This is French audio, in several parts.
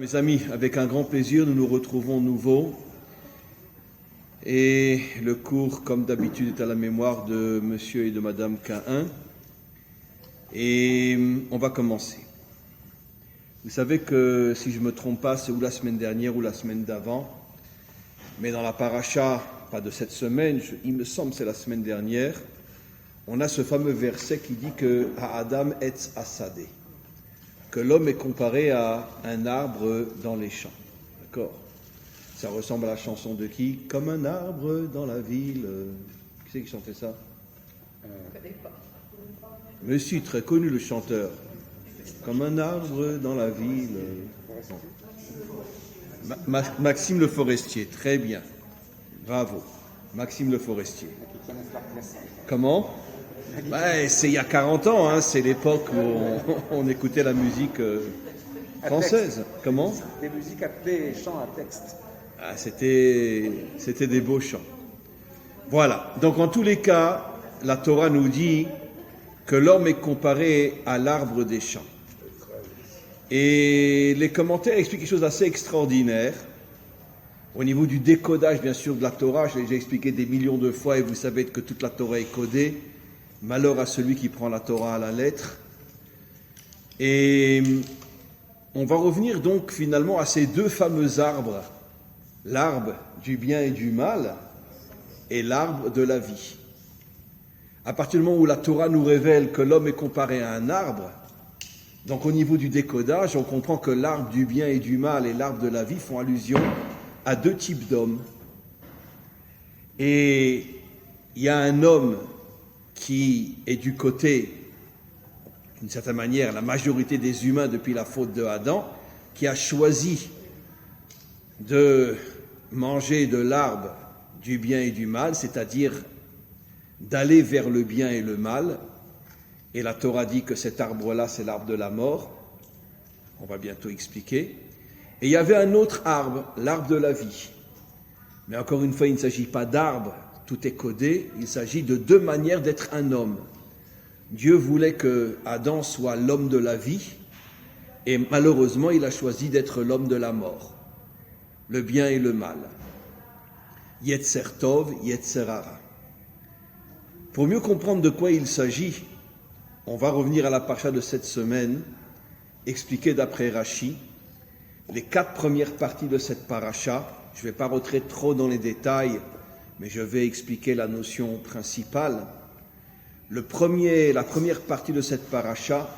Mes amis, avec un grand plaisir, nous nous retrouvons nouveau. Et le cours, comme d'habitude, est à la mémoire de monsieur et de madame Cahin. Et on va commencer. Vous savez que, si je ne me trompe pas, c'est ou la semaine dernière ou la semaine d'avant, mais dans la paracha, pas de cette semaine, il me semble que c'est la semaine dernière, on a ce fameux verset qui dit que « Adam etz asadeh », que l'homme est comparé à un arbre dans les champs. D'accord ? Ça ressemble à la chanson de qui ? « Comme un arbre dans la ville ». Qui c'est qui chantait ça ? Je ne connais pas. Mais si, très connu le chanteur. « Comme un arbre dans la ville ». Maxime Le Forestier, très bien. Bravo. Maxime Le Forestier. Comment ? C'est il y a 40 ans, hein, c'est l'époque où on écoutait la musique française. Comment ? Des musiques appelées chants à texte. Ah, c'était des beaux chants. Voilà. Donc en tous les cas, la Torah nous dit que l'homme est comparé à l'arbre des champs. Et les commentaires expliquent quelque chose d'assez extraordinaire. Au niveau du décodage, bien sûr, de la Torah, je l'ai déjà expliqué des millions de fois et vous savez que toute la Torah est codée. Malheur à celui qui prend la Torah à la lettre. Et on va revenir donc finalement à ces deux fameux arbres, l'arbre du bien et du mal et l'arbre de la vie. À partir du moment où la Torah nous révèle que l'homme est comparé à un arbre, donc au niveau du décodage, on comprend que l'arbre du bien et du mal et l'arbre de la vie font allusion à deux types d'hommes. Et il y a un homme qui est du côté, d'une certaine manière, la majorité des humains depuis la faute de Adam, qui a choisi de manger de l'arbre du bien et du mal, c'est-à-dire d'aller vers le bien et le mal. Et la Torah dit que cet arbre-là, c'est l'arbre de la mort. On va bientôt expliquer. Et il y avait un autre arbre, l'arbre de la vie. Mais encore une fois, il ne s'agit pas d'arbre. Tout est codé, il s'agit de deux manières d'être un homme. Dieu voulait que Adam soit l'homme de la vie, et malheureusement, il a choisi d'être l'homme de la mort, le bien et le mal. Yetzer Tov, Yetzer Hara. Pour mieux comprendre de quoi il s'agit, on va revenir à la paracha de cette semaine, expliquer d'après Rashi les 4 premières parties de cette paracha. Je ne vais pas rentrer trop dans les détails, mais je vais expliquer la notion principale. La première partie de cette paracha,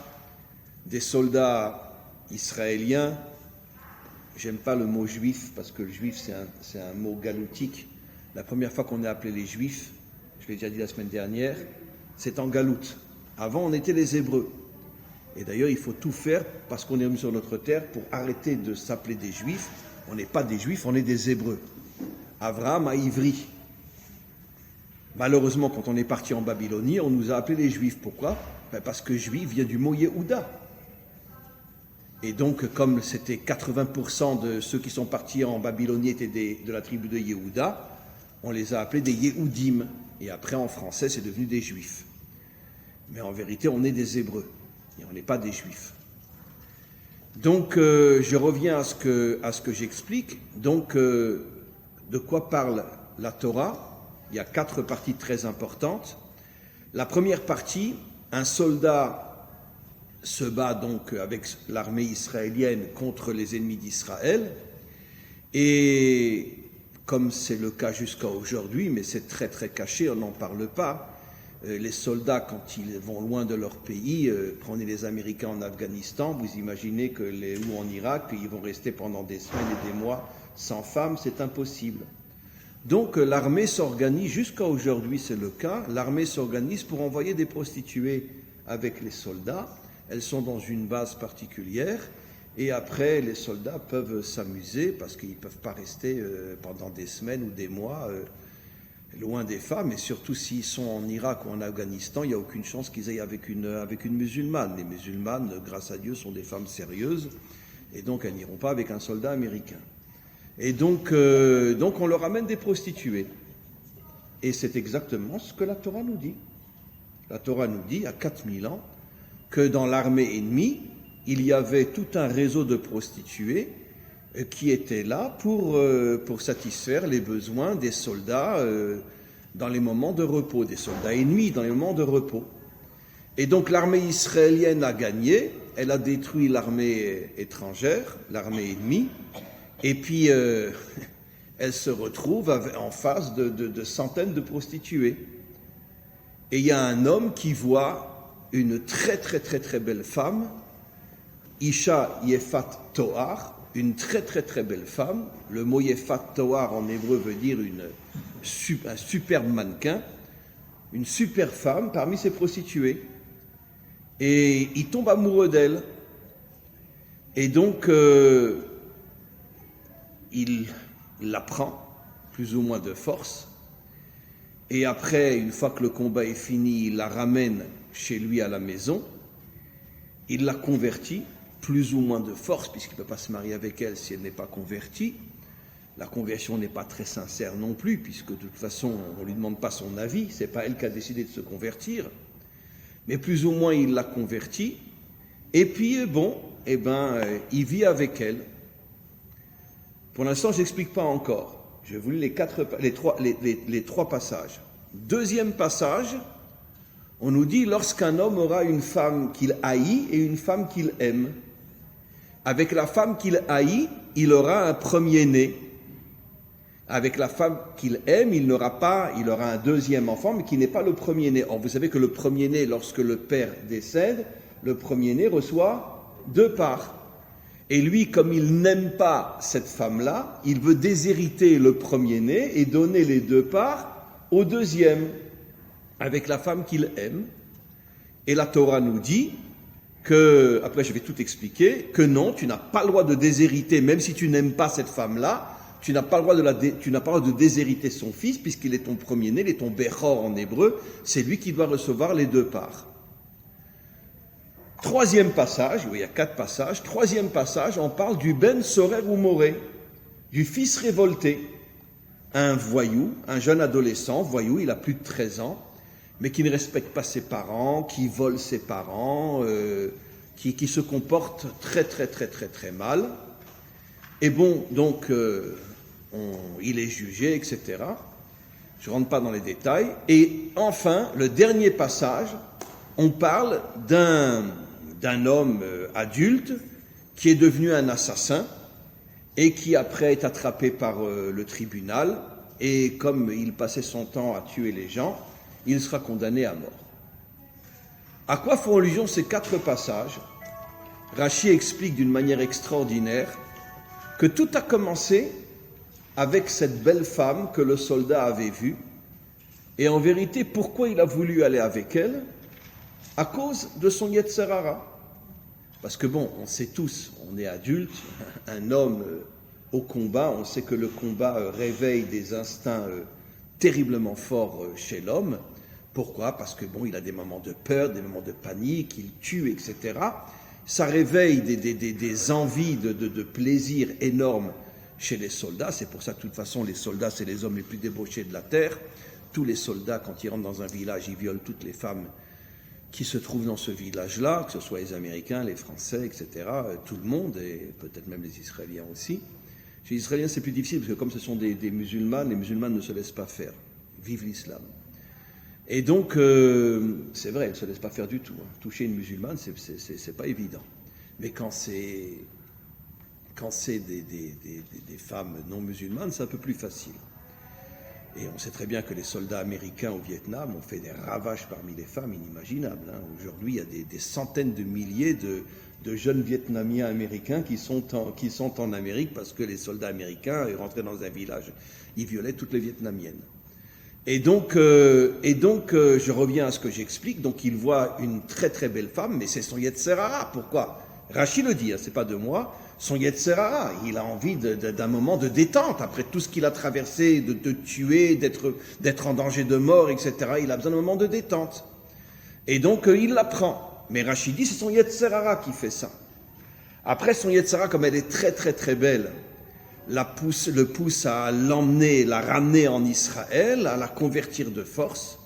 des soldats israéliens, j'aime pas le mot juif, parce que le juif c'est un mot galoutique. La première fois qu'on a appelé les juifs, je l'ai déjà dit la semaine dernière, c'est en galoute. Avant on était les Hébreux. Et d'ailleurs il faut tout faire, parce qu'on est venu sur notre terre, pour arrêter de s'appeler des juifs. On n'est pas des juifs, on est des Hébreux. Avraham a ivri. Malheureusement, quand on est parti en Babylonie, on nous a appelés les Juifs. Pourquoi ? Parce que Juif vient du mot Yehuda. Et donc, comme c'était 80% de ceux qui sont partis en Babylonie étaient de la tribu de Yehuda, on les a appelés des Yehudim. Et après, en français, c'est devenu des Juifs. Mais en vérité, on est des Hébreux. Et on n'est pas des Juifs. Donc, je reviens à ce que j'explique. Donc, de quoi parle la Torah ? Il y a 4 parties très importantes. La première partie, un soldat se bat donc avec l'armée israélienne contre les ennemis d'Israël. Et comme c'est le cas jusqu'à aujourd'hui, mais c'est très très caché, on n'en parle pas, les soldats, quand ils vont loin de leur pays, prenez les Américains en Afghanistan, vous imaginez ou en Irak, qu'ils vont rester pendant des semaines et des mois sans femmes, c'est impossible. Donc l'armée s'organise, jusqu'à aujourd'hui c'est le cas, l'armée s'organise pour envoyer des prostituées avec les soldats. Elles sont dans une base particulière et après les soldats peuvent s'amuser parce qu'ils ne peuvent pas rester pendant des semaines ou des mois loin des femmes, et surtout s'ils sont en Irak ou en Afghanistan, il n'y a aucune chance qu'ils aillent avec une musulmane. Les musulmanes, grâce à Dieu, sont des femmes sérieuses et donc elles n'iront pas avec un soldat américain. Et donc on leur amène des prostituées. Et c'est exactement ce que la Torah nous dit. La Torah nous dit, à 4000 ans, que dans l'armée ennemie, il y avait tout un réseau de prostituées qui était là pour satisfaire les besoins des soldats dans les moments de repos, des soldats ennemis dans les moments de repos. Et donc l'armée israélienne a gagné, elle a détruit l'armée étrangère, l'armée ennemie, et puis elle se retrouve en face de centaines de prostituées. Et il y a un homme qui voit une très très très très belle femme, Isha Yefat Toar, une très très très belle femme. Le mot Yefat Toar en hébreu veut dire un superbe mannequin, une super femme parmi ces prostituées. Et il tombe amoureux d'elle. Et donc, il la prend, plus ou moins de force. Et après, une fois que le combat est fini, il la ramène chez lui à la maison. Il la convertit, plus ou moins de force, puisqu'il ne peut pas se marier avec elle si elle n'est pas convertie. La conversion n'est pas très sincère non plus, puisque de toute façon, on ne lui demande pas son avis. Ce n'est pas elle qui a décidé de se convertir. Mais plus ou moins, il l'a convertie. Et puis, il vit avec elle. Pour l'instant, je n'explique pas encore. Je vous lis les trois passages. Deuxième passage, on nous dit, lorsqu'un homme aura une femme qu'il haït et une femme qu'il aime. Avec la femme qu'il haït, il aura un premier-né. Avec la femme qu'il aime, il aura un deuxième enfant, mais qui n'est pas le premier-né. Or, vous savez que le premier-né, lorsque le père décède, le premier-né reçoit 2 parts. Et lui, comme il n'aime pas cette femme-là, il veut déshériter le premier-né et donner les 2 parts au deuxième, avec la femme qu'il aime. Et la Torah nous dit que, après je vais tout expliquer, que non, tu n'as pas le droit de déshériter, même si tu n'aimes pas cette femme-là, tu n'as pas le droit de déshériter son fils, puisqu'il est ton premier-né, il est ton Bechor en hébreu, c'est lui qui doit recevoir les 2 parts. Troisième passage, il y a 4 passages, troisième passage, on parle du Ben Sorer ou Moré, du fils révolté, un voyou, un jeune adolescent, voyou, il a plus de 13 ans, mais qui ne respecte pas ses parents, qui vole ses parents, qui se comporte très très très très très mal. Et bon, donc, il est jugé, etc. Je ne rentre pas dans les détails. Et enfin, le dernier passage, on parle d'un homme adulte qui est devenu un assassin et qui après est attrapé par le tribunal. Et comme il passait son temps à tuer les gens, il sera condamné à mort. À quoi font allusion ces 4 passages? Rachi explique d'une manière extraordinaire que tout a commencé avec cette belle femme que le soldat avait vue. Et en vérité, pourquoi il a voulu aller avec elle? À cause de son Yetzer Hara. Parce que bon, on sait tous, on est adulte, un homme au combat, on sait que le combat réveille des instincts terriblement forts chez l'homme. Pourquoi? Parce que bon, il a des moments de peur, des moments de panique, il tue, etc. Ça réveille des envies de plaisir énormes chez les soldats. C'est pour ça que de toute façon, les soldats, c'est les hommes les plus débauchés de la terre. Tous les soldats, quand ils rentrent dans un village, ils violent toutes les femmes qui se trouvent dans ce village-là, que ce soit les Américains, les Français, etc., tout le monde, et peut-être même les Israéliens aussi. Chez les Israéliens, c'est plus difficile, parce que comme ce sont des musulmans, les musulmans ne se laissent pas faire. Vive l'islam. Et donc, c'est vrai, elles ne se laissent pas faire du tout. Toucher une musulmane, c'est pas évident. Mais quand c'est des femmes non musulmanes, c'est un peu plus facile. Et on sait très bien que les soldats américains au Vietnam ont fait des ravages parmi les femmes inimaginables. Aujourd'hui, il y a des centaines de milliers de jeunes Vietnamiens américains qui sont en Amérique parce que les soldats américains rentraient dans un village. Ils violaient toutes les Vietnamiennes. Et donc, je reviens à ce que j'explique. Donc, il voit une très très belle femme, mais c'est son Yetzer Hara. Pourquoi? Rachi le dit, c'est pas de moi. Son Yetzer Hara, il a envie d'un moment de détente, après tout ce qu'il a traversé, de tuer, d'être en danger de mort, etc. Il a besoin d'un moment de détente. Et donc, il la prend. Mais Rachi dit, c'est son Yetzer Hara qui fait ça. Après, son Yetzer Hara, comme elle est très très très belle, le pousse à l'emmener, la ramener en Israël, à la convertir de force.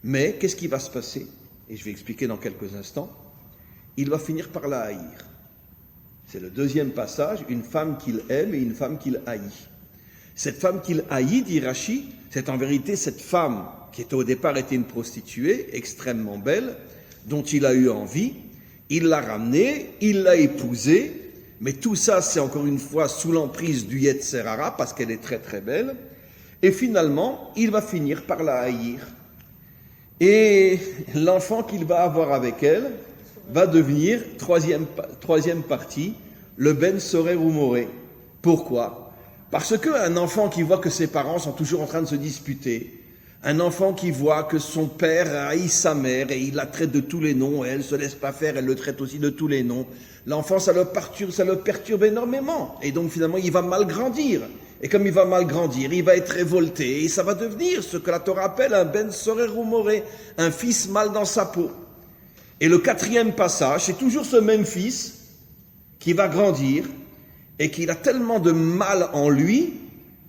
Mais qu'est-ce qui va se passer? Et je vais expliquer dans quelques instants. Il va finir par la haïr. C'est le deuxième passage, une femme qu'il aime et une femme qu'il haït. Cette femme qu'il haït, dit Rashi, c'est en vérité cette femme qui au départ était une prostituée extrêmement belle, dont il a eu envie, il l'a ramenée, il l'a épousée, mais tout ça c'est encore une fois sous l'emprise du Yetzer Hara, parce qu'elle est très très belle, et finalement il va finir par la haïr. Et l'enfant qu'il va avoir avec elle va devenir, troisième partie, le Ben Sorer ou Moré. Pourquoi ? Parce qu'un enfant qui voit que ses parents sont toujours en train de se disputer, un enfant qui voit que son père haït sa mère et il la traite de tous les noms, et elle ne se laisse pas faire, elle le traite aussi de tous les noms, l'enfant ça le perturbe énormément, et donc finalement il va mal grandir. Et comme il va mal grandir, il va être révolté, et ça va devenir ce que la Torah appelle un Ben Sorer ou Moré, un fils mal dans sa peau. Et le quatrième passage, c'est toujours ce même fils qui va grandir, et qu'il a tellement de mal en lui,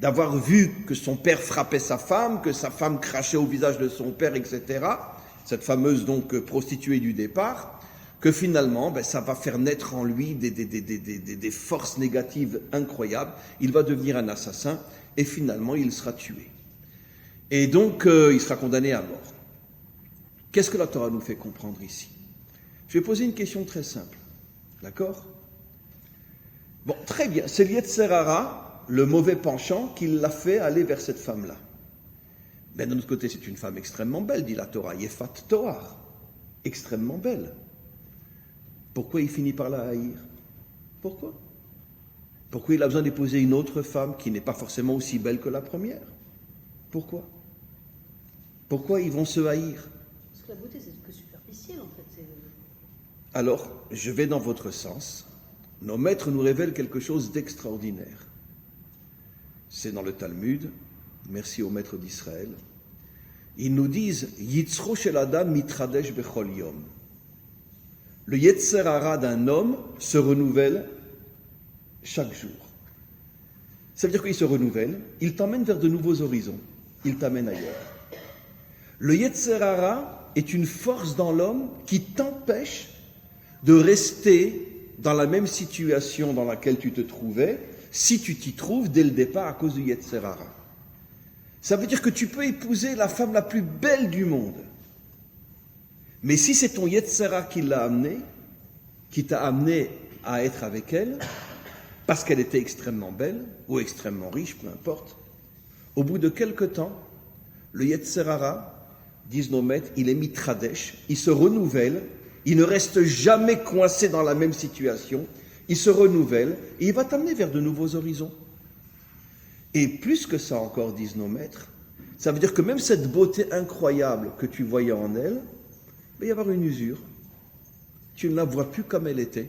d'avoir vu que son père frappait sa femme, que sa femme crachait au visage de son père, etc., cette fameuse donc prostituée du départ, que finalement, ça va faire naître en lui des forces négatives incroyables. Il va devenir un assassin et finalement, il sera tué. Et donc, il sera condamné à mort. Qu'est-ce que la Torah nous fait comprendre ici ? Je vais poser une question très simple. D'accord ? Bon, très bien. C'est le Yetzer Hara, le mauvais penchant, qui l'a fait aller vers cette femme-là. Mais d'un autre côté, c'est une femme extrêmement belle, dit la Torah. Yefat Toar. Extrêmement belle. Pourquoi il finit par la haïr ? Pourquoi ? Pourquoi il a besoin d'épouser une autre femme qui n'est pas forcément aussi belle que la première ? Pourquoi ? Pourquoi ils vont se haïr ? Parce que la beauté, c'est que superficiel, en fait. Alors, je vais dans votre sens. Nos maîtres nous révèlent quelque chose d'extraordinaire. C'est dans le Talmud, merci aux maîtres d'Israël. Ils nous disent « Yitzro shel adam mitradesh bechol yom ». Le Yetzer Hara d'un homme se renouvelle chaque jour. Ça veut dire qu'il se renouvelle, il t'emmène vers de nouveaux horizons, il t'amène ailleurs. Le Yetzer Hara est une force dans l'homme qui t'empêche de rester dans la même situation dans laquelle tu te trouvais, si tu t'y trouves dès le départ à cause du Yetzer Hara. Ça veut dire que tu peux épouser la femme la plus belle du monde. Mais si c'est ton Yetzer Hara qui l'a amené, qui t'a amené à être avec elle, parce qu'elle était extrêmement belle, ou extrêmement riche, peu importe, au bout de quelque temps, le Yetzer Hara, disent nos maîtres, il est mitradesh, il se renouvelle, il ne reste jamais coincé dans la même situation, il se renouvelle et il va t'amener vers de nouveaux horizons. Et plus que ça encore, disent nos maîtres, ça veut dire que même cette beauté incroyable que tu voyais en elle, il va y avoir une usure. Tu ne la vois plus comme elle était.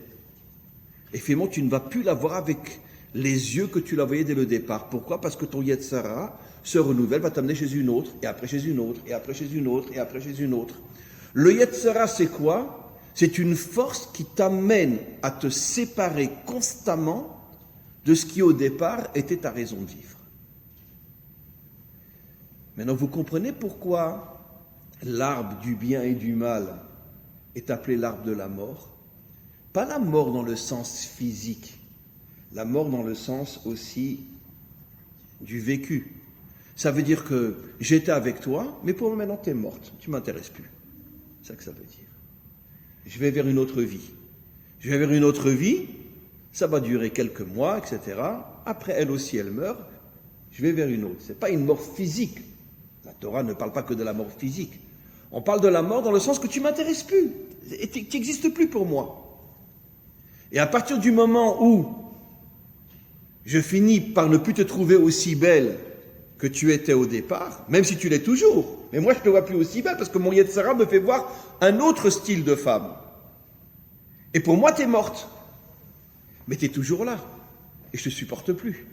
Et finalement, tu ne vas plus la voir avec les yeux que tu la voyais dès le départ. Pourquoi ? Parce que ton Yetzer Hara se renouvelle, va t'amener chez une autre, et après chez une autre, et après chez une autre, et après chez une autre. Le Yetzer Hara, c'est quoi ? C'est une force qui t'amène à te séparer constamment de ce qui au départ était ta raison de vivre. Maintenant, vous comprenez pourquoi l'arbre du bien et du mal est appelé l'arbre de la mort ? Pas la mort dans le sens physique, la mort dans le sens aussi du vécu. Ça veut dire que j'étais avec toi, mais pour le moment, tu es morte, tu ne m'intéresses plus. C'est ça que ça veut dire. Je vais vers une autre vie. Je vais vers une autre vie, ça va durer quelques mois, etc. Après, elle aussi, elle meurt, je vais vers une autre. Ce n'est pas une mort physique. La Torah ne parle pas que de la mort physique. On parle de la mort dans le sens que tu ne m'intéresses plus. Tu n'existes plus pour moi. Et à partir du moment où je finis par ne plus te trouver aussi belle que tu étais au départ, même si tu l'es toujours, mais moi je ne te vois plus aussi belle parce que mon Yetzer Hara me fait voir un autre style de femme. Et pour moi, tu es morte. Mais tu es toujours là. Et je ne te supporte plus.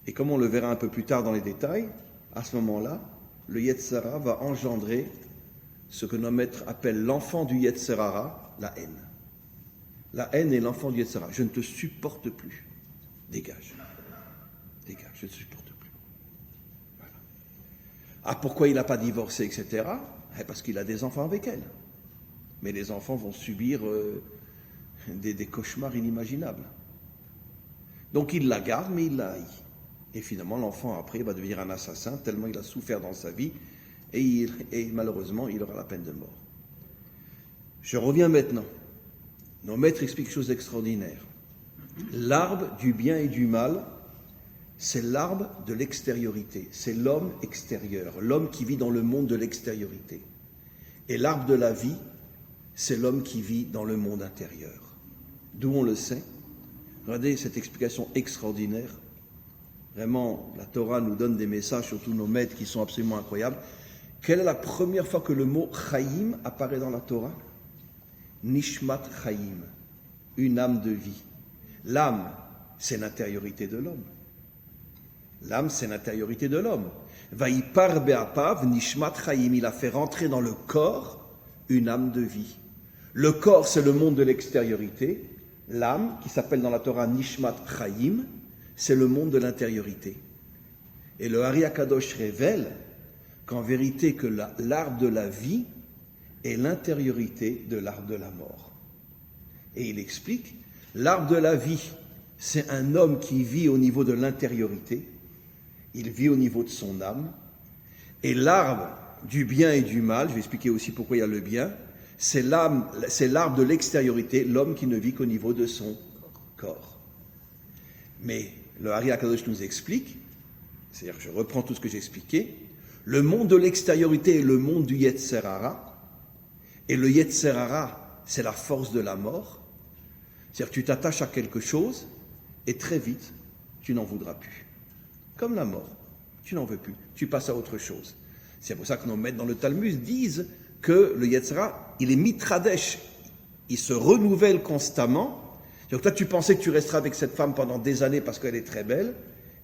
Et comme on le verra un peu plus tard dans les détails, à ce moment-là, le Yetzer Hara va engendrer ce que nos maîtres appellent l'enfant du Yetzer Hara, la haine. La haine est l'enfant du Yetzer Hara. Je ne te supporte plus. Dégage. Dégage, je ne te supporte plus. Voilà. Ah, pourquoi il n'a pas divorcé, etc. Parce qu'il a des enfants avec elle. Mais les enfants vont subir des cauchemars inimaginables. Donc il la garde, mais il la haït. Et finalement, l'enfant, après, va devenir un assassin, tellement il a souffert dans sa vie, et malheureusement, il aura la peine de mort. Je reviens maintenant. Nos maîtres expliquent quelque chose d'extraordinaire. L'arbre du bien et du mal, c'est l'arbre de l'extériorité. C'est l'homme extérieur, l'homme qui vit dans le monde de l'extériorité. Et l'arbre de la vie, c'est l'homme qui vit dans le monde intérieur. D'où on le sait. Regardez cette explication extraordinaire. Vraiment, la Torah nous donne des messages, surtout nos maîtres, qui sont absolument incroyables. Quelle est la première fois que le mot Chaim apparaît dans la Torah? Nishmat Chaim, une âme de vie. L'âme, c'est l'intériorité de l'homme. L'âme, c'est l'intériorité de l'homme. Vaïpar be'apav nishmat Chaim, il a fait rentrer dans le corps une âme de vie. Le corps, c'est le monde de l'extériorité. L'âme, qui s'appelle dans la Torah Nishmat Chaim, c'est le monde de l'intériorité. Et le Ari Akadosh révèle qu'en vérité, que l'arbre de la vie est l'intériorité de l'arbre de la mort. Et il explique, l'arbre de la vie, c'est un homme qui vit au niveau de l'intériorité, il vit au niveau de son âme, et l'arbre du bien et du mal, je vais expliquer aussi pourquoi il y a le bien, c'est l'arbre de l'extériorité, l'homme qui ne vit qu'au niveau de son corps. Mais le Ari Akadosh nous explique, c'est-à-dire je reprends tout ce que j'ai expliqué, le monde de l'extériorité est le monde du Yetzer Hara, et le Yetzer Hara, c'est la force de la mort. C'est-à-dire que tu t'attaches à quelque chose, et très vite, tu n'en voudras plus. Comme la mort, tu n'en veux plus, tu passes à autre chose. C'est pour ça que nos maîtres dans le Talmud disent que le Yetzer Hara, il est mitradesh, il se renouvelle constamment. Donc toi, tu pensais que tu resteras avec cette femme pendant des années parce qu'elle est très belle,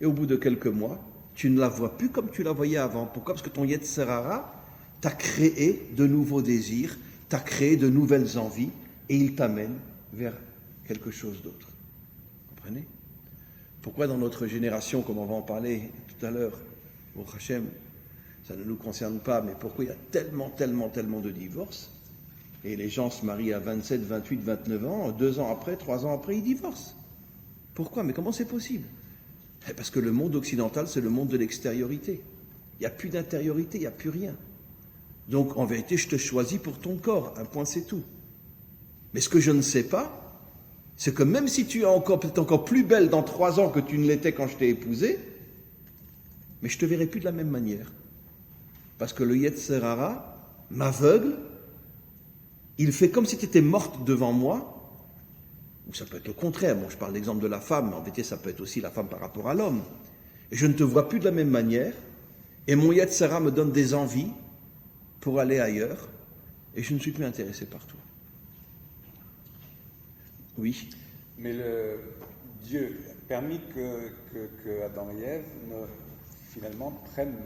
et au bout de quelques mois, tu ne la vois plus comme tu la voyais avant. Pourquoi? Parce que ton Yetzer Hara t'a créé de nouveaux désirs, t'a créé de nouvelles envies, et il t'amène vers quelque chose d'autre. Vous comprenez? Pourquoi dans notre génération, comme on va en parler tout à l'heure, au Hachem, ça ne nous concerne pas, mais pourquoi il y a tellement de divorces? Et les gens se marient à 27, 28, 29 ans, 2 ans après, 3 ans après, ils divorcent. Pourquoi? Mais comment c'est possible? Parce que le monde occidental, c'est le monde de l'extériorité. Il n'y a plus d'intériorité, il n'y a plus rien. Donc, en vérité, je te choisis pour ton corps, un point, c'est tout. Mais ce que je ne sais pas, c'est que même si tu es peut-être encore plus belle dans 3 ans que tu ne l'étais quand je t'ai épousée, mais je ne te verrai plus de la même manière. Parce que le Yetzer Hara m'aveugle, il fait comme si tu étais morte devant moi, ou ça peut être le contraire. Bon, je parle d'exemple de la femme, mais en vérité, ça peut être aussi la femme par rapport à l'homme. Et je ne te vois plus de la même manière, et mon Yetzer Hara me donne des envies pour aller ailleurs, et je ne suis plus intéressé par toi. Oui. Mais Dieu a permis que Adam et Ève finalement prennent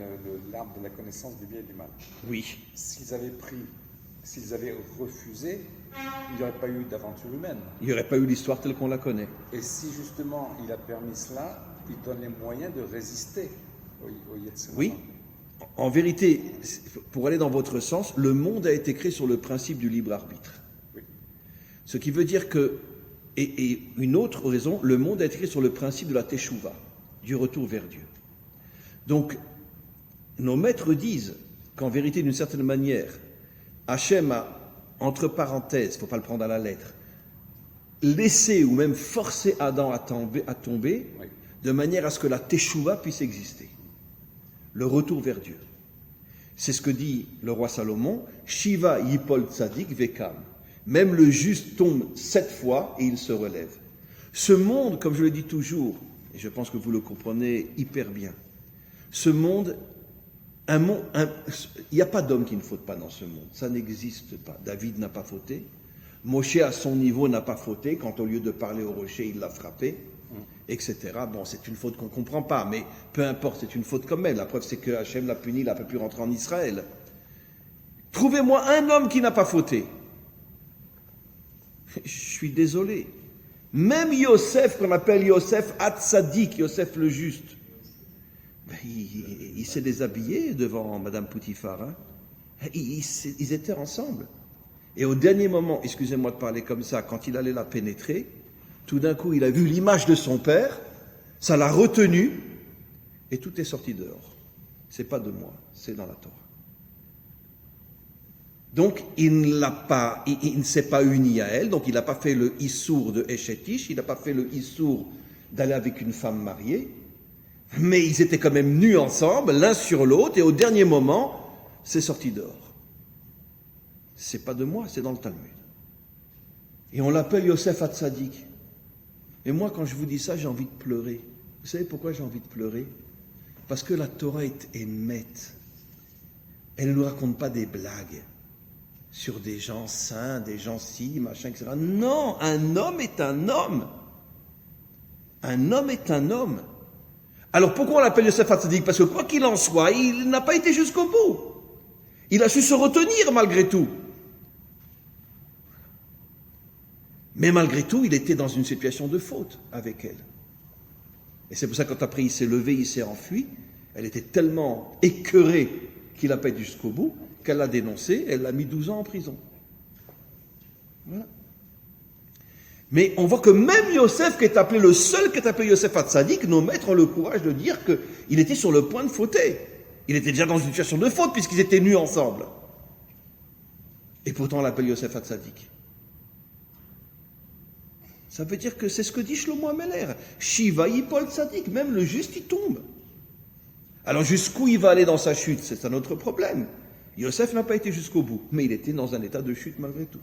l'arbre de la connaissance du bien et du mal. Oui. S'ils avaient refusé, il n'y aurait pas eu d'aventure humaine. Il n'y aurait pas eu l'histoire telle qu'on la connaît. Et si justement il a permis cela, il donne les moyens de résister au Yetzer Hara. Oui. En vérité, pour aller dans votre sens, le monde a été créé sur le principe du libre arbitre. Oui. Ce qui veut dire que, et une autre raison, le monde a été créé sur le principe de la teshuva, du retour vers Dieu. Donc, nos maîtres disent qu'en vérité, d'une certaine manière, Hachem a, entre parenthèses, il ne faut pas le prendre à la lettre, laissé ou même forcé Adam à tomber Oui. de manière à ce que la teshuva puisse exister. Le retour vers Dieu. C'est ce que dit le roi Salomon, Shiva yipol tzadik vekam. Même le juste tombe 7 fois et il se relève. Ce monde, comme je le dis toujours, et je pense que vous le comprenez hyper bien, ce monde, il n'y a pas d'homme qui ne faute pas dans ce monde. Ça n'existe pas. David n'a pas fauté. Moshe, à son niveau, n'a pas fauté quand au lieu de parler au rocher, il l'a frappé, etc. Bon, c'est une faute qu'on ne comprend pas, mais peu importe, c'est une faute comme elle. La preuve, c'est que Hachem l'a puni, il n'a pas pu rentrer en Israël. Trouvez-moi un homme qui n'a pas fauté. Je suis désolé. Même Yosef, qu'on appelle Yosef Hatzadik, Yosef le juste, il s'est déshabillé devant Madame Poutifar. Hein. Ils étaient ensemble. Et au dernier moment, excusez-moi de parler comme ça, quand il allait la pénétrer, tout d'un coup, il a vu l'image de son père, ça l'a retenu, et tout est sorti dehors. C'est pas de moi, c'est dans la Torah. Donc, il ne s'est pas uni à elle, donc il n'a pas fait le issour de Eshetish, il n'a pas fait le issour d'aller avec une femme mariée, mais ils étaient quand même nus ensemble, l'un sur l'autre, et au dernier moment, c'est sorti dehors. C'est pas de moi, c'est dans le Talmud. Et on l'appelle Yosef Hatzadik. Et moi, quand je vous dis ça, j'ai envie de pleurer. Vous savez pourquoi j'ai envie de pleurer? Parce que la Torah est émette. Elle ne nous raconte pas des blagues sur des gens saints, des gens ci, machin, etc. Non, un homme est un homme. Un homme est un homme. Alors pourquoi on l'appelle Yosef Hatzadik? Parce que quoi qu'il en soit, il n'a pas été jusqu'au bout. Il a su se retenir malgré tout. Mais malgré tout, il était dans une situation de faute avec elle. Et c'est pour ça que quand après il s'est levé, il s'est enfui, elle était tellement écœurée qu'il n'a pas été jusqu'au bout, qu'elle l'a dénoncé, elle l'a mis 12 ans en prison. Voilà. Mais on voit que même Yosef, qui est appelé le seul qui est appelé Yosef Hatzadik, nos maîtres ont le courage de dire qu'il était sur le point de fauter. Il était déjà dans une situation de faute puisqu'ils étaient nus ensemble. Et pourtant on l'appelle Yosef Hatzadik. Ça veut dire que c'est ce que dit Shlomo Ameler. Shiva yipol tzadik, même le juste il tombe. Alors jusqu'où il va aller dans sa chute, c'est un autre problème. Yosef n'a pas été jusqu'au bout, mais il était dans un état de chute malgré tout.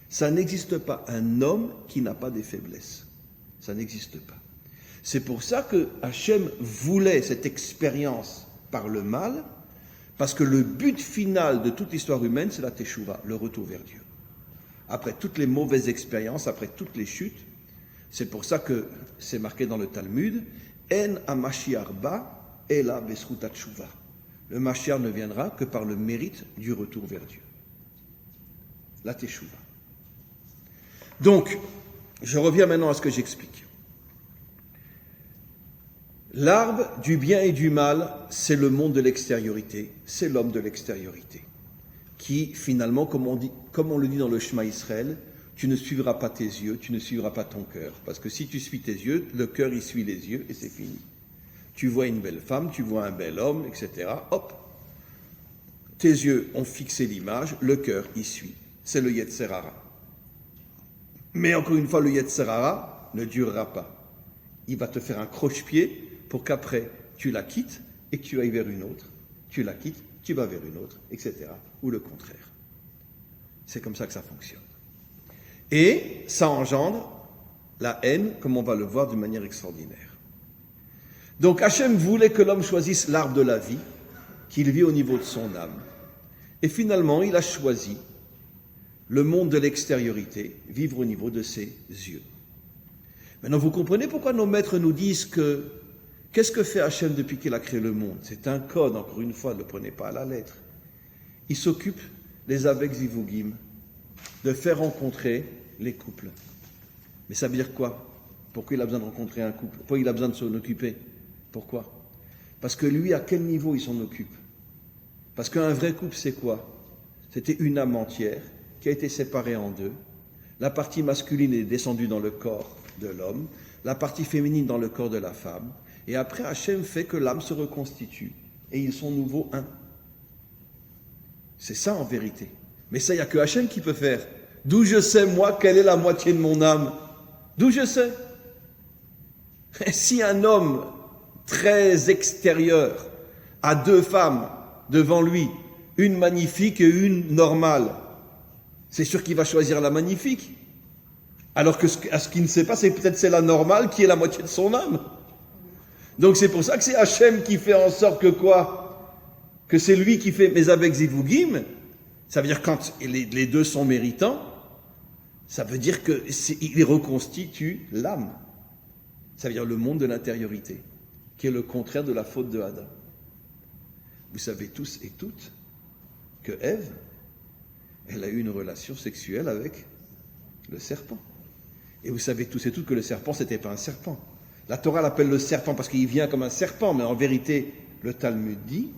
Ça n'existe pas un homme qui n'a pas des faiblesses. Ça n'existe pas. C'est pour ça que Hachem voulait cette expérience par le mal, parce que le but final de toute l'histoire humaine, c'est la teshuva, le retour vers Dieu. Après toutes les mauvaises expériences, après toutes les chutes, c'est pour ça que c'est marqué dans le Talmud, En ha-Mashiach ba ela b'zchut ha-teshuva. Le Mashiach ne viendra que par le mérite du retour vers Dieu. La teshuva. Donc, je reviens maintenant à ce que j'explique. L'arbre du bien et du mal, c'est le monde de l'extériorité, c'est l'homme de l'extériorité, qui finalement, comme on le dit dans le Shema Israël, tu ne suivras pas tes yeux, tu ne suivras pas ton cœur, parce que si tu suis tes yeux, le cœur il suit les yeux et c'est fini. Tu vois une belle femme, tu vois un bel homme, etc. Hop, tes yeux ont fixé l'image, le cœur y suit. C'est le Yetzer Hara. Mais encore une fois, le Yetzer Hara ne durera pas. Il va te faire un croche-pied pour qu'après tu la quittes et que tu ailles vers une autre. Tu la quittes, tu vas vers une autre, etc. Ou le contraire. C'est comme ça que ça fonctionne. Et ça engendre la haine, comme on va le voir d'une manière extraordinaire. Donc Hachem voulait que l'homme choisisse l'arbre de la vie, qu'il vit au niveau de son âme. Et finalement, il a choisi le monde de l'extériorité, vivre au niveau de ses yeux. Maintenant, vous comprenez pourquoi nos maîtres nous disent que qu'est-ce que fait Hachem depuis qu'il a créé le monde? C'est un code, encore une fois, ne le prenez pas à la lettre. Il s'occupe, les Avek Zivugim, de faire rencontrer les couples. Mais ça veut dire quoi? Pourquoi il a besoin de rencontrer un couple? Pourquoi il a besoin de s'en occuper? Pourquoi? Parce que lui, à quel niveau il s'en occupe? Parce qu'un vrai couple, c'est quoi? C'était une âme entière qui a été séparée en deux. La partie masculine est descendue dans le corps de l'homme, la partie féminine dans le corps de la femme. Et après, Hachem fait que l'âme se reconstitue. Et ils sont nouveau un. C'est ça en vérité. Mais ça, il n'y a que Hachem qui peut faire. D'où je sais, moi, quelle est la moitié de mon âme? D'où je sais? Et si un homme très extérieur a deux femmes devant lui, une magnifique et une normale, c'est sûr qu'il va choisir la magnifique. Alors que ce qu'il ne sait pas, c'est peut-être c'est la normale qui est la moitié de son âme. Donc c'est pour ça que c'est Hachem qui fait en sorte que quoi? Que c'est lui qui fait mes avec Zivugim. Ça veut dire quand les deux sont méritants, ça veut dire qu'il reconstitue l'âme. Ça veut dire le monde de l'intériorité, qui est le contraire de la faute de Adam. Vous savez tous et toutes que Ève, elle a eu une relation sexuelle avec le serpent. Et vous savez tous et toutes que le serpent, c'était pas un serpent. La Torah l'appelle le serpent parce qu'il vient comme un serpent, mais en vérité, le Talmud dit,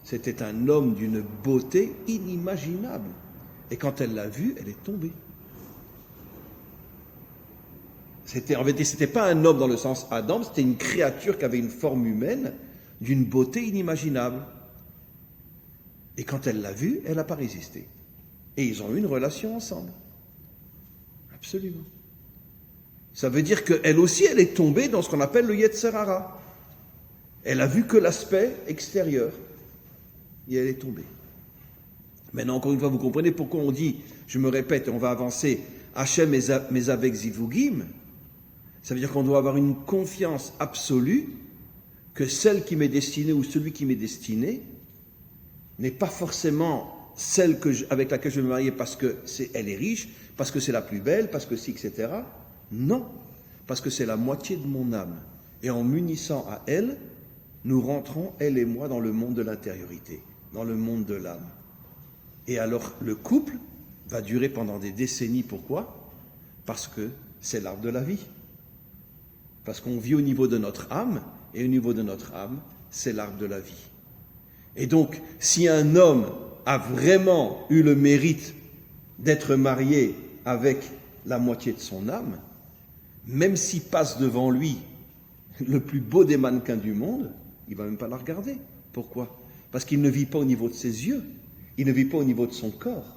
C'était un homme d'une beauté inimaginable. Et quand elle l'a vu, elle est tombée. En vérité, c'était pas un homme dans le sens Adam, c'était une créature qui avait une forme humaine d'une beauté inimaginable. Et quand elle l'a vu, elle n'a pas résisté. Et ils ont eu une relation ensemble. Absolument. Ça veut dire qu'elle aussi, elle est tombée dans ce qu'on appelle le Yetzer Hara. Elle a vu que l'aspect extérieur. Et elle est tombée. Maintenant, encore une fois, vous comprenez pourquoi on dit, je me répète, on va avancer, Hachem Mezavek Zivugim. Ça veut dire qu'on doit avoir une confiance absolue que celle qui m'est destinée ou celui qui m'est destiné n'est pas forcément celle avec laquelle je vais me marier parce qu'elle est riche, parce que c'est la plus belle, parce que si, etc. Non, parce que c'est la moitié de mon âme. Et en m'unissant à elle, nous rentrons, elle et moi, dans le monde de l'intériorité, dans le monde de l'âme. Et alors, le couple va durer pendant des décennies. Pourquoi ? Parce que c'est l'arbre de la vie. Parce qu'on vit au niveau de notre âme, et au niveau de notre âme, c'est l'arbre de la vie. Et donc, si un homme a vraiment eu le mérite d'être marié avec la moitié de son âme, même s'il passe devant lui le plus beau des mannequins du monde, il ne va même pas la regarder. Pourquoi ? Parce qu'il ne vit pas au niveau de ses yeux, il ne vit pas au niveau de son corps,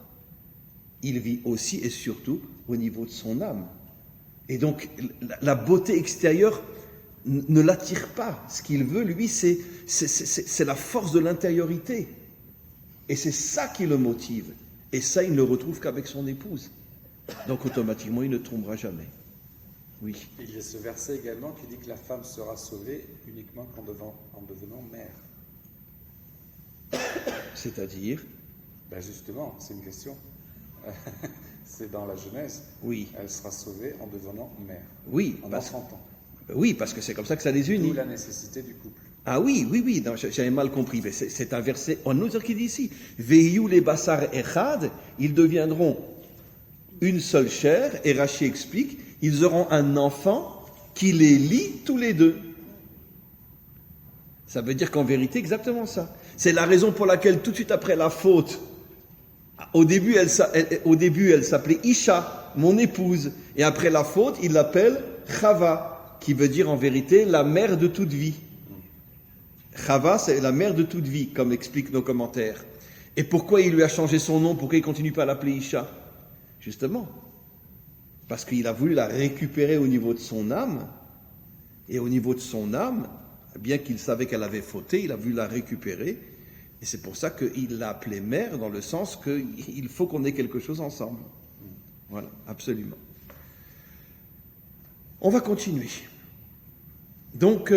il vit aussi et surtout au niveau de son âme. Et donc, la beauté extérieure ne l'attire pas. Ce qu'il veut, lui, c'est la force de l'intériorité. Et c'est ça qui le motive. Et ça, il ne le retrouve qu'avec son épouse. Donc, automatiquement, il ne tombera jamais. Oui. Il y a ce verset également qui dit que la femme sera sauvée uniquement en devenant mère. C'est-à-dire ? Ben justement, c'est une question. C'est dans la Genèse. Oui. Elle sera sauvée en devenant mère. Oui. En enfantant. Oui, parce que c'est comme ça que ça les unit. D'où la nécessité du couple. Ah oui, non, j'avais mal compris. Mais c'est un verset, on nous qui dit ici, Veyu les basar echad, ils deviendront une seule chair, et Rachi explique, ils auront un enfant qui les lie tous les deux. Ça veut dire qu'en vérité, exactement ça. C'est la raison pour laquelle tout de suite après la faute, au début elle s'appelait Isha, mon épouse, et après la faute, il l'appelle Chava, qui veut dire en vérité la mère de toute vie. Chava, c'est la mère de toute vie, comme expliquent nos commentaires. Et pourquoi il lui a changé son nom? Pourquoi il ne continue pas à l'appeler Isha? Justement, parce qu'il a voulu la récupérer au niveau de son âme, et au niveau de son âme, bien qu'il savait qu'elle avait fauté, il a voulu la récupérer, et c'est pour ça qu'il l'a appelée mère, dans le sens qu'il faut qu'on ait quelque chose ensemble. Voilà, absolument. On va continuer. Donc,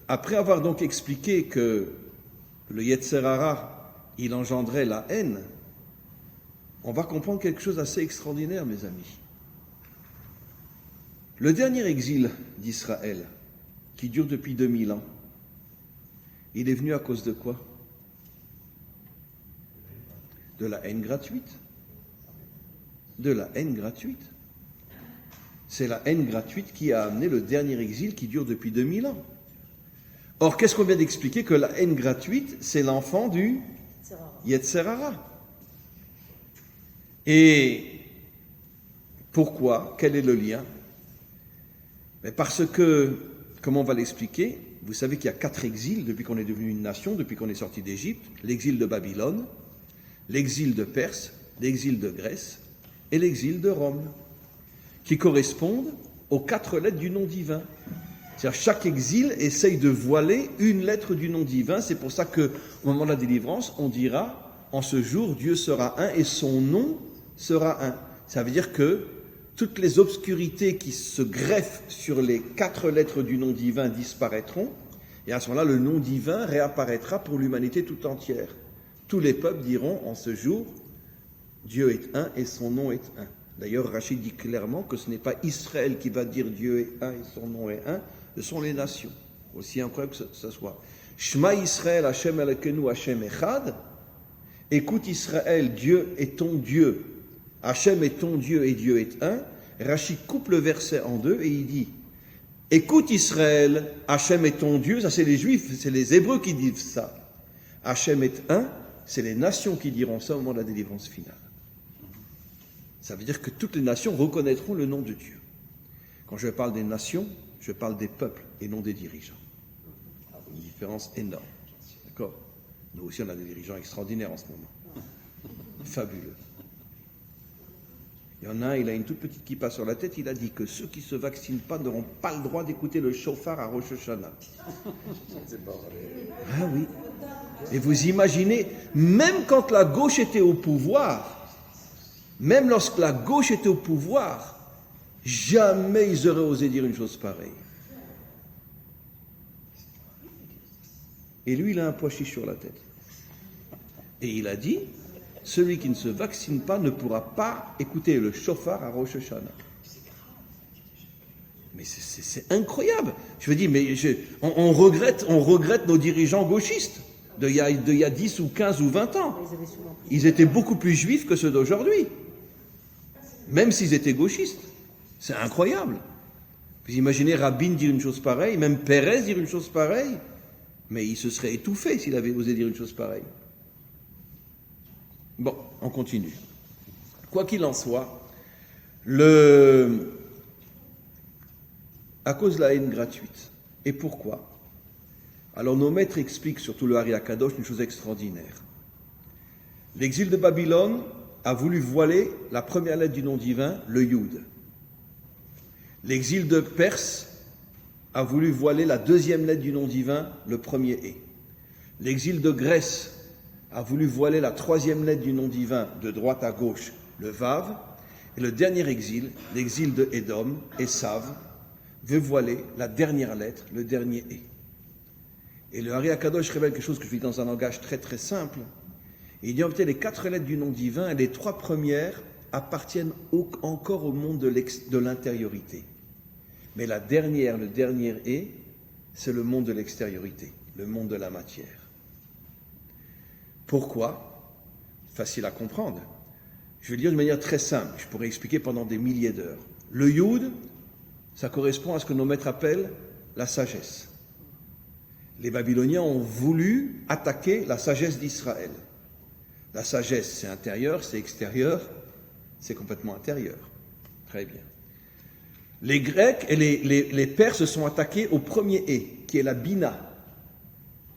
après avoir donc expliqué que le Yetzer Hara, il engendrait la haine, on va comprendre quelque chose d'assez extraordinaire, mes amis. Le dernier exil d'Israël, qui dure depuis 2000 ans, il est venu à cause de quoi? De la haine gratuite. De la haine gratuite. C'est la haine gratuite qui a amené le dernier exil qui dure depuis 2000 ans. Or, qu'est-ce qu'on vient d'expliquer? Que la haine gratuite, c'est l'enfant du Yetzer Hara. Et pourquoi? Quel est le lien? Mais parce que, comment on va l'expliquer? Vous savez qu'il y a 4 exils depuis qu'on est devenu une nation, depuis qu'on est sorti d'Égypte. L'exil de Babylone, l'exil de Perse, l'exil de Grèce et l'exil de Rome, qui correspondent aux 4 lettres du nom divin. C'est-à-dire chaque exil essaye de voiler une lettre du nom divin. C'est pour ça qu'au moment de la délivrance, on dira, en ce jour, Dieu sera un et son nom sera un. Ça veut dire que toutes les obscurités qui se greffent sur les 4 lettres du nom divin disparaîtront, et à ce moment-là, le nom divin réapparaîtra pour l'humanité tout entière. Tous les peuples diront, en ce jour, Dieu est un et son nom est un. D'ailleurs, Rachid dit clairement que ce n'est pas Israël qui va dire Dieu est un et son nom est un, ce sont les nations. Aussi incroyable que ce soit. Shema Israël, Hashem Elokeinu, Hashem Echad. Écoute Israël, Dieu est ton Dieu. Hashem est ton Dieu et Dieu est un. Rachid coupe le verset en deux et il dit, écoute Israël, Hashem est ton Dieu. Ça c'est les Juifs, c'est les Hébreux qui disent ça. Hachem est un, c'est les nations qui diront ça au moment de la délivrance finale. Ça veut dire que toutes les nations reconnaîtront le nom de Dieu. Quand je parle des nations, je parle des peuples et non des dirigeants. Une différence énorme. D'accord ? Nous aussi, on a des dirigeants extraordinaires en ce moment. Fabuleux. Il y en a un, il a une toute petite kippa sur la tête, il a dit que ceux qui ne se vaccinent pas n'auront pas le droit d'écouter le chauffard à Rosh Hashanah. Ah oui. Et vous imaginez, même quand la gauche était au pouvoir, même lorsque la gauche était au pouvoir, jamais ils auraient osé dire une chose pareille. Et lui, il a un pois chiche sur la tête. Et il a dit, celui qui ne se vaccine pas ne pourra pas écouter le chauffard à Rosh Hashanah. Mais c'est incroyable. Je veux dire, mais on regrette nos dirigeants gauchistes d'il y a 10 ou 15 ou 20 ans. Ils étaient beaucoup plus juifs que ceux d'aujourd'hui. Même s'ils étaient gauchistes. C'est incroyable. Vous imaginez Rabin dire une chose pareille, même Pérez dire une chose pareille, mais il se serait étouffé s'il avait osé dire une chose pareille. Bon, on continue. Quoi qu'il en soit, à cause de la haine gratuite. Et pourquoi ? Alors nos maîtres expliquent, surtout le Hari Akadosh, une chose extraordinaire. L'exil de Babylone a voulu voiler la première lettre du nom divin, le Yud. L'exil de Perse a voulu voiler la deuxième lettre du nom divin, le premier E. L'exil de Grèce a voulu voiler la troisième lettre du nom divin de droite à gauche, le Vav, et le dernier exil, l'exil de Édom, Esav, veut voiler la dernière lettre, le dernier E. Et le Hari Akadosh révèle quelque chose que je dis dans un langage très très simple. Il dit en fait les 4 lettres du nom divin et les 3 premières appartiennent encore au monde de l'intériorité. Mais la dernière, le dernier E, c'est le monde de l'extériorité, le monde de la matière. Pourquoi ? Facile à comprendre. Je vais le dire de manière très simple, je pourrais expliquer pendant des milliers d'heures. Le Yud, ça correspond à ce que nos maîtres appellent la sagesse. Les Babyloniens ont voulu attaquer la sagesse d'Israël. La sagesse, c'est intérieur, c'est extérieur, c'est complètement intérieur. Très bien. Les Grecs et les Perses se sont attaqués au premier E, qui est la Bina.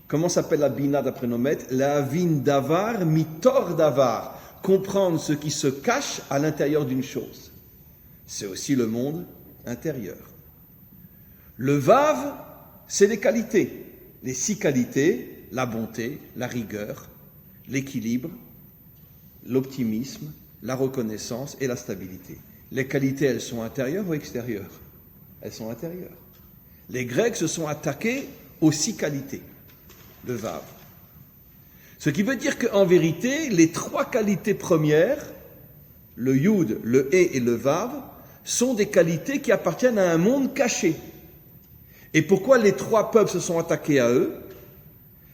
Comment s'appelle la Bina d'après nos maîtres ? La Vin Davar, Mitor Davar. Comprendre ce qui se cache à l'intérieur d'une chose. C'est aussi le monde intérieur. Le Vav, c'est les qualités. Les 6 qualités, la bonté, la rigueur, l'équilibre, l'optimisme, la reconnaissance et la stabilité. Les qualités, elles sont intérieures ou extérieures ? Elles sont intérieures. Les Grecs se sont attaqués aux 6 qualités, le Vav. Ce qui veut dire qu'en vérité, les 3 qualités premières, le Yud, le He et le Vav, sont des qualités qui appartiennent à un monde caché. Et pourquoi les 3 peuples se sont attaqués à eux ?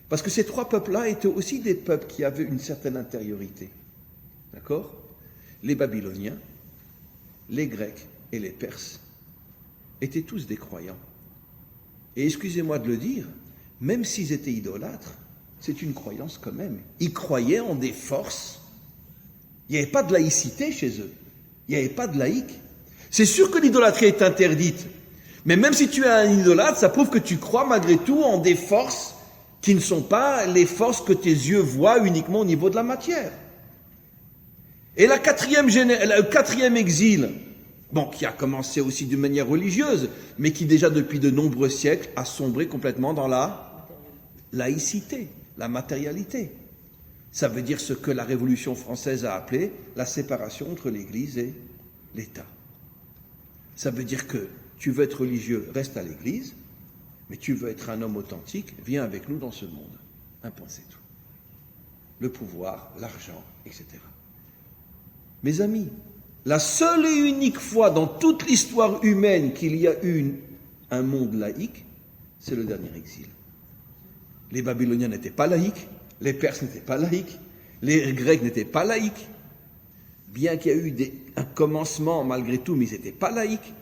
Parce que ces 3 peuples-là étaient aussi des peuples qui avaient une certaine intériorité. D'accord ? Les Babyloniens, les Grecs et les Perses étaient tous des croyants. Et excusez-moi de le dire, même s'ils étaient idolâtres, c'est une croyance quand même. Ils croyaient en des forces. Il n'y avait pas de laïcité chez eux. Il n'y avait pas de laïc. C'est sûr que l'idolâtrie est interdite. Mais même si tu es un idolâtre, ça prouve que tu crois malgré tout en des forces qui ne sont pas les forces que tes yeux voient uniquement au niveau de la matière. Et le quatrième exil, bon, qui a commencé aussi d'une manière religieuse, mais qui déjà depuis de nombreux siècles a sombré complètement dans la laïcité, la matérialité. Ça veut dire ce que la Révolution française a appelé la séparation entre l'Église et l'État. Ça veut dire que tu veux être religieux, reste à l'Église, mais tu veux être un homme authentique, viens avec nous dans ce monde. Un point, c'est tout. Le pouvoir, l'argent, etc. Mes amis, la seule et unique fois dans toute l'histoire humaine qu'il y a eu un monde laïque, c'est le dernier exil. Les Babyloniens n'étaient pas laïcs, les Perses n'étaient pas laïcs, les Grecs n'étaient pas laïcs, bien qu'il y ait eu un commencement malgré tout, mais ils n'étaient pas laïcs.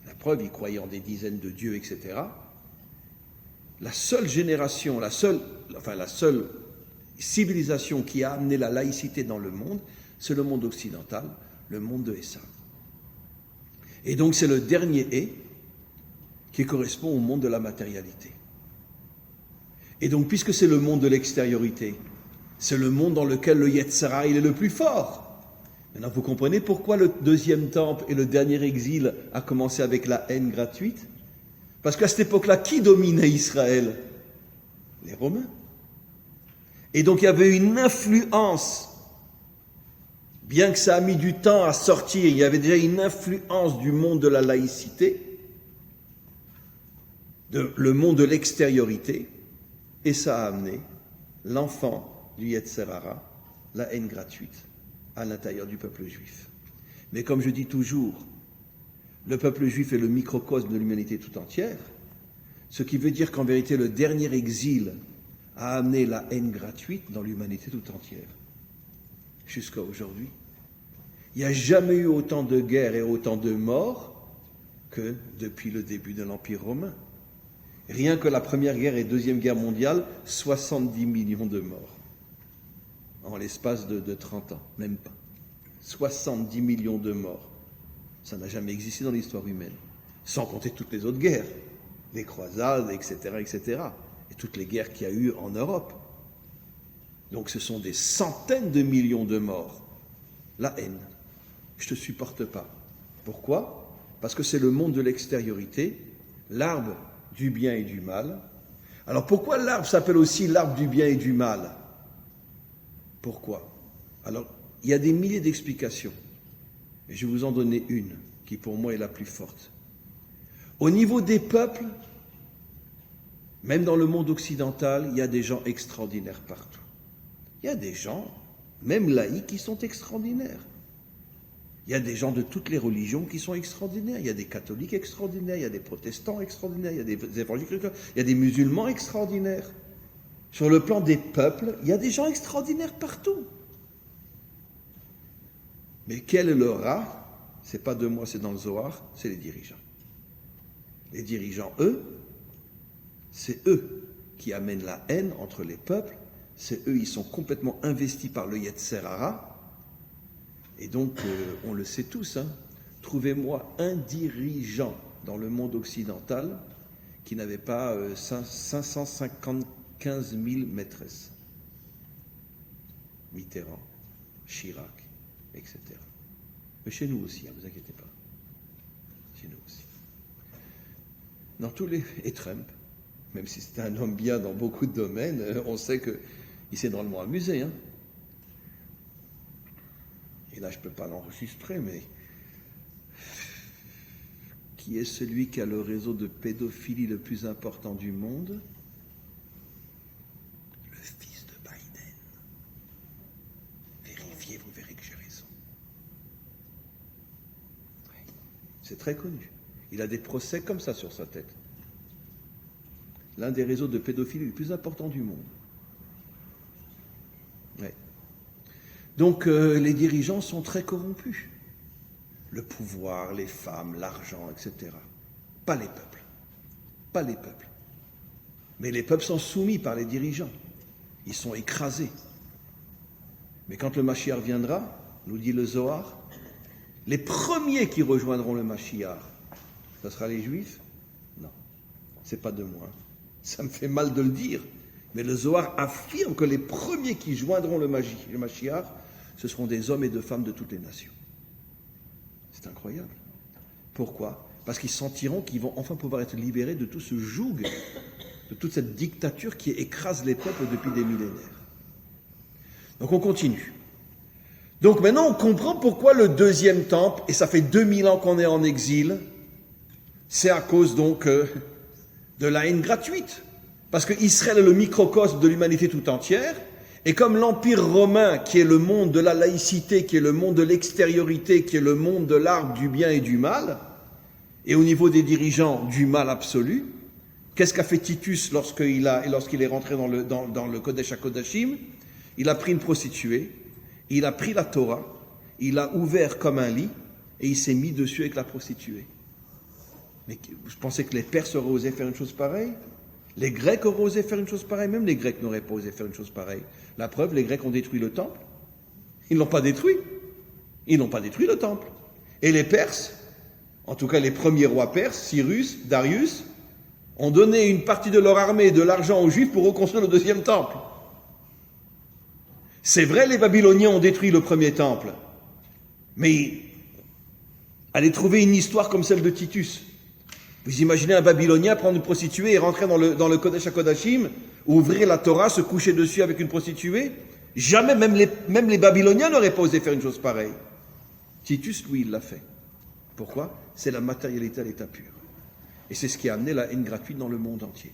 La preuve, ils croyaient en des dizaines de dieux, etc. La seule génération, la seule civilisation qui a amené la laïcité dans le monde, c'est le monde occidental, le monde de Esav. Et donc c'est le dernier et qui correspond au monde de la matérialité. Et donc puisque c'est le monde de l'extériorité, c'est le monde dans lequel le Yetzer Hara il est le plus fort. Maintenant vous comprenez pourquoi le deuxième temple et le dernier exil a commencé avec la haine gratuite? Parce qu'à cette époque-là, qui dominait Israël? Les Romains. Et donc il y avait une influence, bien que ça a mis du temps à sortir, il y avait déjà une influence du monde de la laïcité, le monde de l'extériorité, et ça a amené l'enfant du Yetzer Hara, la haine gratuite, à l'intérieur du peuple juif. Mais comme je dis toujours, le peuple juif est le microcosme de l'humanité tout entière, ce qui veut dire qu'en vérité, le dernier exil a amené la haine gratuite dans l'humanité tout entière, jusqu'à aujourd'hui. Il n'y a jamais eu autant de guerres et autant de morts que depuis le début de l'Empire romain. Rien que la Première Guerre et Deuxième Guerre mondiale, 70 millions de morts en l'espace de 30 ans, même pas. 70 millions de morts. Ça n'a jamais existé dans l'histoire humaine, sans compter toutes les autres guerres, les croisades, etc., etc., et toutes les guerres qu'il y a eu en Europe. Donc ce sont des centaines de millions de morts. La haine. Je ne te supporte pas. Pourquoi? Parce que c'est le monde de l'extériorité, l'arbre du bien et du mal. Alors pourquoi l'arbre s'appelle aussi l'arbre du bien et du mal? Pourquoi? Alors, il y a des milliers d'explications. Et je vais vous en donner une, qui pour moi est la plus forte. Au niveau des peuples, même dans le monde occidental, il y a des gens extraordinaires partout. Il y a des gens, même laïcs, qui sont extraordinaires. Il y a des gens de toutes les religions qui sont extraordinaires. Il y a des catholiques extraordinaires, il y a des protestants extraordinaires, il y a des évangéliques extraordinaires, il y a des musulmans extraordinaires. Sur le plan des peuples, il y a des gens extraordinaires partout. Mais quel est le rat? C'est pas de moi, c'est dans le Zohar, c'est les dirigeants. Les dirigeants, eux, c'est eux qui amènent la haine entre les peuples, c'est eux, ils sont complètement investis par le Yetzer Hara, et donc, on le sait tous, hein, trouvez-moi un dirigeant dans le monde occidental qui n'avait pas 575 000 maîtresses. Mitterrand, Chirac, etc. Mais chez nous aussi, ne vous inquiétez pas. Chez nous aussi. Dans tous les... Et Trump, même si c'était un homme bien dans beaucoup de domaines, on sait qu'il s'est drôlement amusé. Hein. Et là, je ne peux pas l'enregistrer, mais... Qui est celui qui a le réseau de pédophilie le plus important du monde? Le fils de Biden. Vérifiez, vous verrez que j'ai raison. C'est très connu. Il a des procès comme ça sur sa tête. L'un des réseaux de pédophilie les plus importants du monde. Ouais. Donc les dirigeants sont très corrompus. Le pouvoir, les femmes, l'argent, etc. Pas les peuples. Pas les peuples. Mais les peuples sont soumis par les dirigeants. Ils sont écrasés. Mais quand le Mashiach viendra, nous dit le Zohar, les premiers qui rejoindront le Mashiach, ce sera les Juifs? Non, c'est pas de moi. Ça me fait mal de le dire. Mais le Zohar affirme que les premiers qui joindront le Mashiach, ce seront des hommes et des femmes de toutes les nations. C'est incroyable. Pourquoi? Parce qu'ils sentiront qu'ils vont enfin pouvoir être libérés de tout ce joug, de toute cette dictature qui écrase les peuples depuis des millénaires. Donc on continue. Donc maintenant on comprend pourquoi le deuxième temple, et ça fait 2000 ans qu'on est en exil, c'est à cause donc de la haine gratuite. Parce que Israël est le microcosme de l'humanité tout entière, et comme l'Empire romain, qui est le monde de la laïcité, qui est le monde de l'extériorité, qui est le monde de l'arbre du bien et du mal, et au niveau des dirigeants, du mal absolu, qu'est-ce qu'a fait Titus lorsqu'il est rentré dans le Kodesh HaKodashim? Il a pris une prostituée, il a pris la Torah, il l'a ouvert comme un lit, et il s'est mis dessus avec la prostituée. Mais je pensais que les Perses auraient osé faire une chose pareille. Les Grecs auraient osé faire une chose pareille, même les Grecs n'auraient pas osé faire une chose pareille. La preuve, les Grecs ont détruit le temple. Ils ne l'ont pas détruit. Ils n'ont pas détruit le temple. Et les Perses, en tout cas les premiers rois perses, Cyrus, Darius, ont donné une partie de leur armée et de l'argent aux Juifs pour reconstruire le deuxième temple. C'est vrai, les Babyloniens ont détruit le premier temple. Mais allez trouver une histoire comme celle de Titus. Vous imaginez un Babylonien prendre une prostituée et rentrer dans le Kodesh HaKodashim, ouvrir la Torah, se coucher dessus avec une prostituée? Jamais, même les Babyloniens n'auraient pas osé faire une chose pareille. Titus, lui, il l'a fait. Pourquoi? C'est la matérialité à l'état pur. Et c'est ce qui a amené la haine gratuite dans le monde entier.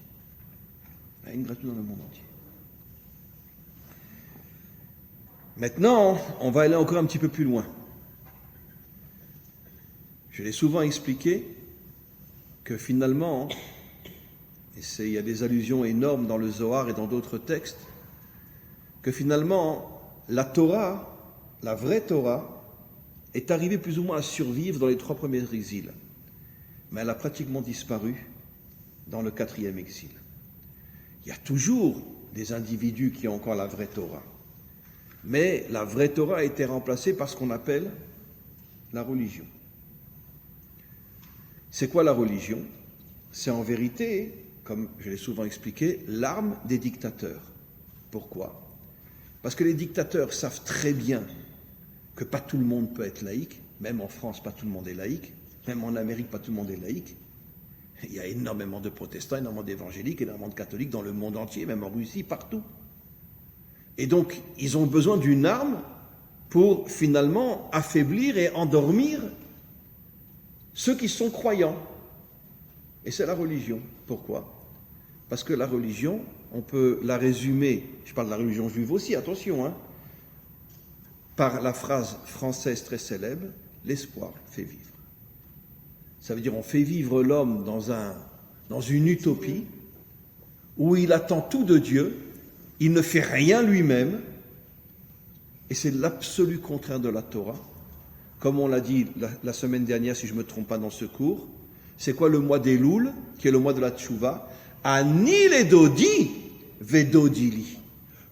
La haine gratuite dans le monde entier. Maintenant, on va aller encore un petit peu plus loin. Je l'ai souvent expliqué que finalement, et il y a des allusions énormes dans le Zohar et dans d'autres textes, que finalement, la Torah, la vraie Torah, est arrivée plus ou moins à survivre dans les 3 premiers exils. Mais elle a pratiquement disparu dans le 4e exil. Il y a toujours des individus qui ont encore la vraie Torah. Mais la vraie Torah a été remplacée par ce qu'on appelle la religion. C'est quoi la religion? C'est en vérité, comme je l'ai souvent expliqué, l'arme des dictateurs. Pourquoi? Parce que les dictateurs savent très bien que pas tout le monde peut être laïque, même en France, pas tout le monde est laïque, même en Amérique, pas tout le monde est laïque. Il y a énormément de protestants, énormément d'évangéliques, énormément de catholiques dans le monde entier, même en Russie, partout. Et donc, ils ont besoin d'une arme pour finalement affaiblir et endormir ceux qui sont croyants. Et c'est la religion. Pourquoi? Parce que la religion, on peut la résumer, je parle de la religion juive aussi, attention, par la phrase française très célèbre, l'espoir fait vivre. Ça veut dire on fait vivre l'homme dans une utopie où il attend tout de Dieu, il ne fait rien lui-même, et c'est l'absolu contraire de la Torah. Comme on l'a dit la semaine dernière, si je ne me trompe pas dans ce cours, c'est quoi le mois d'Elul, qui est le mois de la Tchouva? Ani les dodi, vedodili.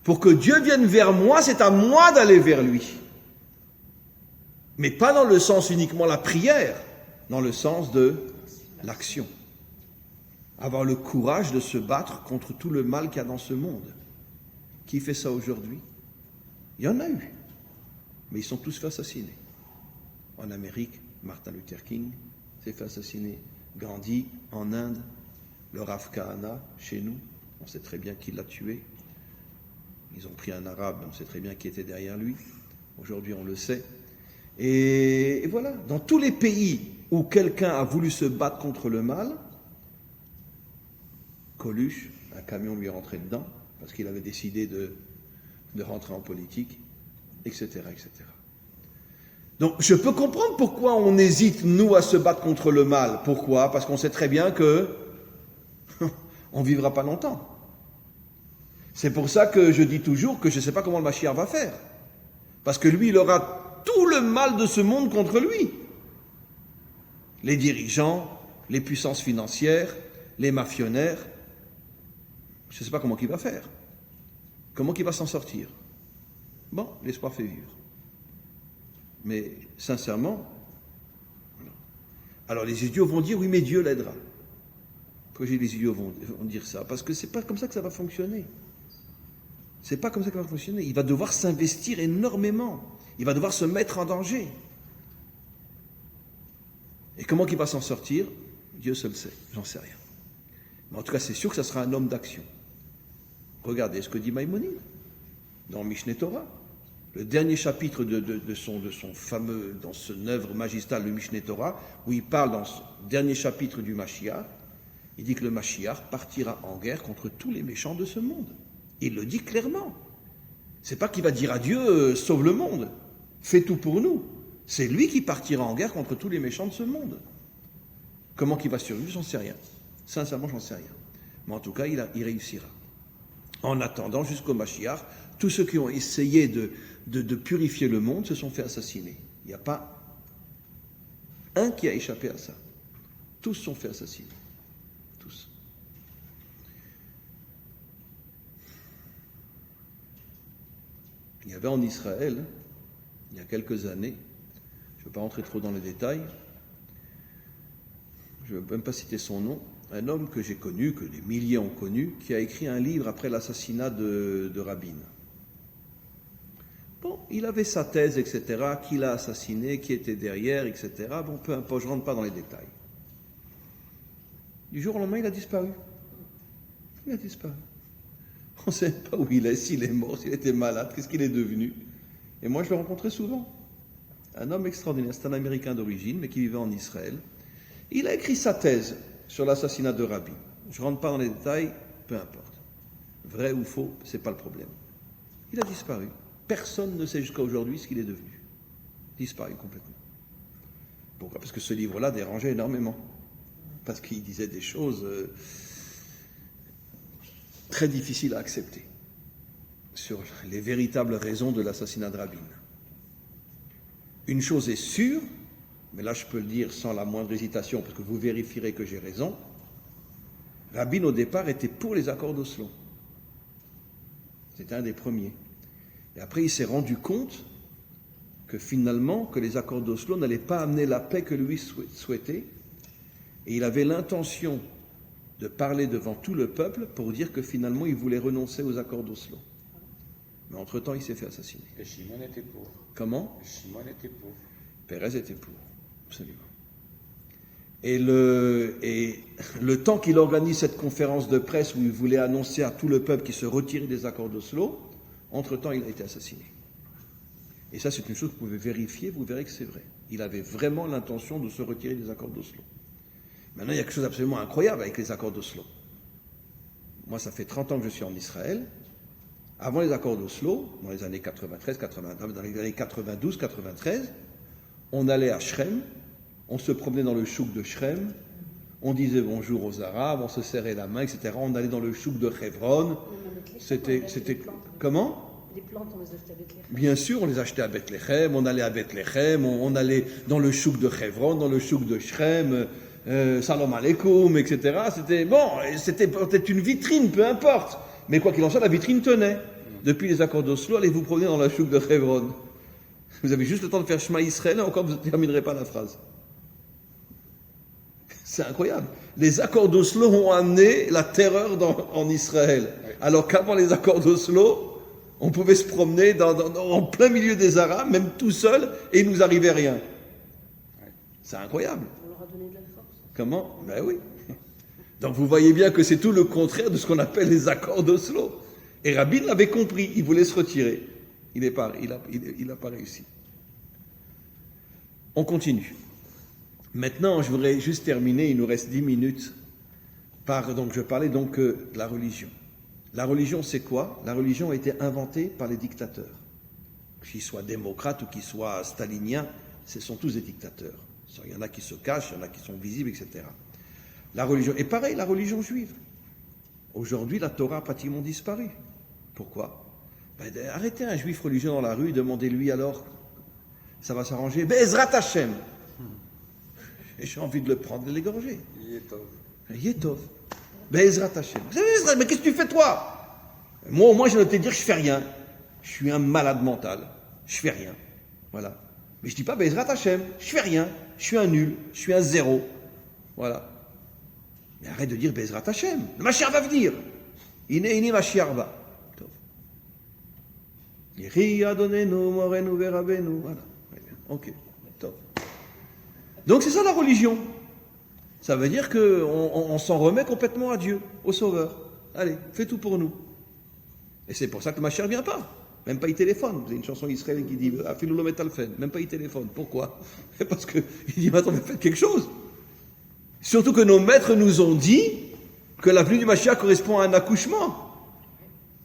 Pour que Dieu vienne vers moi, c'est à moi d'aller vers lui. Mais pas dans le sens uniquement la prière, dans le sens de l'action. Avoir le courage de se battre contre tout le mal qu'il y a dans ce monde. Qui fait ça aujourd'hui? Il y en a eu, mais ils sont tous fait assassiner. En Amérique, Martin Luther King s'est fait assassiner. Gandhi, en Inde, le Rav Kahana, chez nous, on sait très bien qui l'a tué. Ils ont pris un arabe, on sait très bien qui était derrière lui. Aujourd'hui, on le sait. Et voilà, dans tous les pays où quelqu'un a voulu se battre contre le mal, Coluche, un camion lui est rentré dedans, parce qu'il avait décidé de rentrer en politique, etc., etc. Donc, je peux comprendre pourquoi on hésite, nous, à se battre contre le mal. Pourquoi? Parce qu'on sait très bien que on ne vivra pas longtemps. C'est pour ça que je dis toujours que je ne sais pas comment le Mashiach va faire. Parce que lui, il aura tout le mal de ce monde contre lui. Les dirigeants, les puissances financières, les mafionnaires. Je ne sais pas comment il va faire. Comment il va s'en sortir? Bon, l'espoir fait vivre. Mais sincèrement, alors les idiots vont dire oui, mais Dieu l'aidera. Pourquoi les idiots vont dire ça? Parce que c'est pas comme ça que ça va fonctionner. C'est pas comme ça que ça va fonctionner. Il va devoir s'investir énormément. Il va devoir se mettre en danger. Et comment il va s'en sortir? Dieu seul sait, j'en sais rien. Mais en tout cas, c'est sûr que ça sera un homme d'action. Regardez ce que dit Maïmonide dans Mishneh Torah. Le dernier chapitre de son fameux, dans son œuvre magistrale, le Mishneh Torah, où il parle dans ce dernier chapitre du Mashiach, il dit que le Mashiach partira en guerre contre tous les méchants de ce monde. Il le dit clairement. C'est pas qu'il va dire à Dieu, sauve le monde, fais tout pour nous. C'est lui qui partira en guerre contre tous les méchants de ce monde. Comment qu'il va survivre, j'en sais rien. Sincèrement, j'en sais rien. Mais en tout cas, il réussira. En attendant, jusqu'au Mashiach, tous ceux qui ont essayé de purifier le monde se sont fait assassiner. Il n'y a pas un qui a échappé à ça. Tous se sont fait assassiner. Tous. Il y avait en Israël, il y a quelques années, je ne vais pas rentrer trop dans les détails, je ne vais même pas citer son nom, un homme que j'ai connu, que des milliers ont connu, qui a écrit un livre après l'assassinat de Rabin. Bon, il avait sa thèse, etc., qui l'a assassiné, qui était derrière, etc. Bon, peu importe, je ne rentre pas dans les détails. Du jour au lendemain, il a disparu. Il a disparu. On ne sait pas où il est, s'il est mort, s'il était malade, qu'est-ce qu'il est devenu. Et moi, je le rencontrais souvent. Un homme extraordinaire, c'est un Américain d'origine, mais qui vivait en Israël. Il a écrit sa thèse sur l'assassinat de Rabin. Je ne rentre pas dans les détails, peu importe. Vrai ou faux, ce n'est pas le problème. Il a disparu. Personne ne sait jusqu'à aujourd'hui ce qu'il est devenu. Disparu complètement. Pourquoi ? Parce que ce livre-là dérangeait énormément. Parce qu'il disait des choses très difficiles à accepter sur les véritables raisons de l'assassinat de Rabin. Une chose est sûre, mais là je peux le dire sans la moindre hésitation, parce que vous vérifierez que j'ai raison, Rabin au départ était pour les accords d'Oslo. C'était un des premiers. Et après il s'est rendu compte que finalement, que les accords d'Oslo n'allaient pas amener la paix que lui souhaitait, et il avait l'intention de parler devant tout le peuple pour dire que finalement il voulait renoncer aux accords d'Oslo. Mais entre-temps, il s'est fait assassiner. Et Shimon était pour. Comment ? Shimon était pour. Pérez était pour, absolument. Et le temps qu'il organise cette conférence de presse où il voulait annoncer à tout le peuple qu'il se retirait des accords d'Oslo, entre-temps, il a été assassiné. Et ça, c'est une chose que vous pouvez vérifier, vous verrez que c'est vrai. Il avait vraiment l'intention de se retirer des accords d'Oslo. Maintenant, il y a quelque chose d'absolument incroyable avec les accords d'Oslo. Moi, ça fait 30 ans que je suis en Israël. Avant les accords d'Oslo, dans les années 92, 93, on allait à Shrem, on se promenait dans le chouk de Shrem, on disait bonjour aux Arabes, on se serrait la main, etc. On allait dans le chouk de Hebron. C'était comment ? Les plantes, on les achetait à Bethléem. Bien sûr, on les achetait à Bethléem, on allait à Bethléem, on allait dans le chouk de Hebron, dans le chouk de Shrem, Salam Aleikum, etc. C'était bon, c'était peut-être une vitrine, peu importe. Mais quoi qu'il en soit, la vitrine tenait. Depuis les accords d'Oslo, allez vous promener dans la chouk de Hebron. Vous avez juste le temps de faire Shema Israël, et encore vous ne terminerez pas la phrase. C'est incroyable. Les accords d'Oslo ont amené la terreur en Israël. Alors qu'avant les accords d'Oslo, on pouvait se promener en plein milieu des Arabes, même tout seul, et il ne nous arrivait rien. C'est incroyable. On leur a donné de la force. Comment ? Ben oui. Donc vous voyez bien que c'est tout le contraire de ce qu'on appelle les accords d'Oslo. Et Rabin l'avait compris, il voulait se retirer. Il n'a pas réussi. On continue. Maintenant, je voudrais juste terminer, il nous reste 10 minutes. Donc je parlais donc de la religion. La religion, c'est quoi ? La religion a été inventée par les dictateurs. Qu'ils soient démocrates ou qu'ils soient staliniens, ce sont tous des dictateurs. Il y en a qui se cachent, il y en a qui sont visibles, etc. La religion, et pareil, la religion juive. Aujourd'hui, la Torah a pratiquement disparu. Pourquoi ? Arrêtez un juif religieux dans la rue, demandez-lui alors, ça va s'arranger. Be'ezrat Hashem. Et j'ai envie de le prendre, de l'égorger. Yetov. Be'ezrat Hashem. Mais qu'est-ce que tu fais toi ? Moi, au moins, j'ai noté de dire que je fais rien. Je suis un malade mental. Je fais rien. Voilà. Mais je dis pas Be'ezrat Hashem. Je fais rien. Je suis un nul. Je suis un zéro. Voilà. Mais arrête de dire Be'ezrat Hashem. Le Mashiach va venir. Ini Mashiach va. Yehi Adonenu Morenu Verabenu. Voilà. Ok. Top. Donc c'est ça la religion. Ça veut dire qu'on s'en remet complètement à Dieu, au Sauveur. Allez, fais tout pour nous. Et c'est pour ça que le Mashiach ne vient pas. Même pas il téléphone. Vous avez une chanson israélienne qui dit Afilu lo metalfen. Même pas il téléphone. Pourquoi ? Parce qu'il dit maintenant, faites quelque chose. Surtout que nos maîtres nous ont dit que la venue du Mashiach correspond à un accouchement.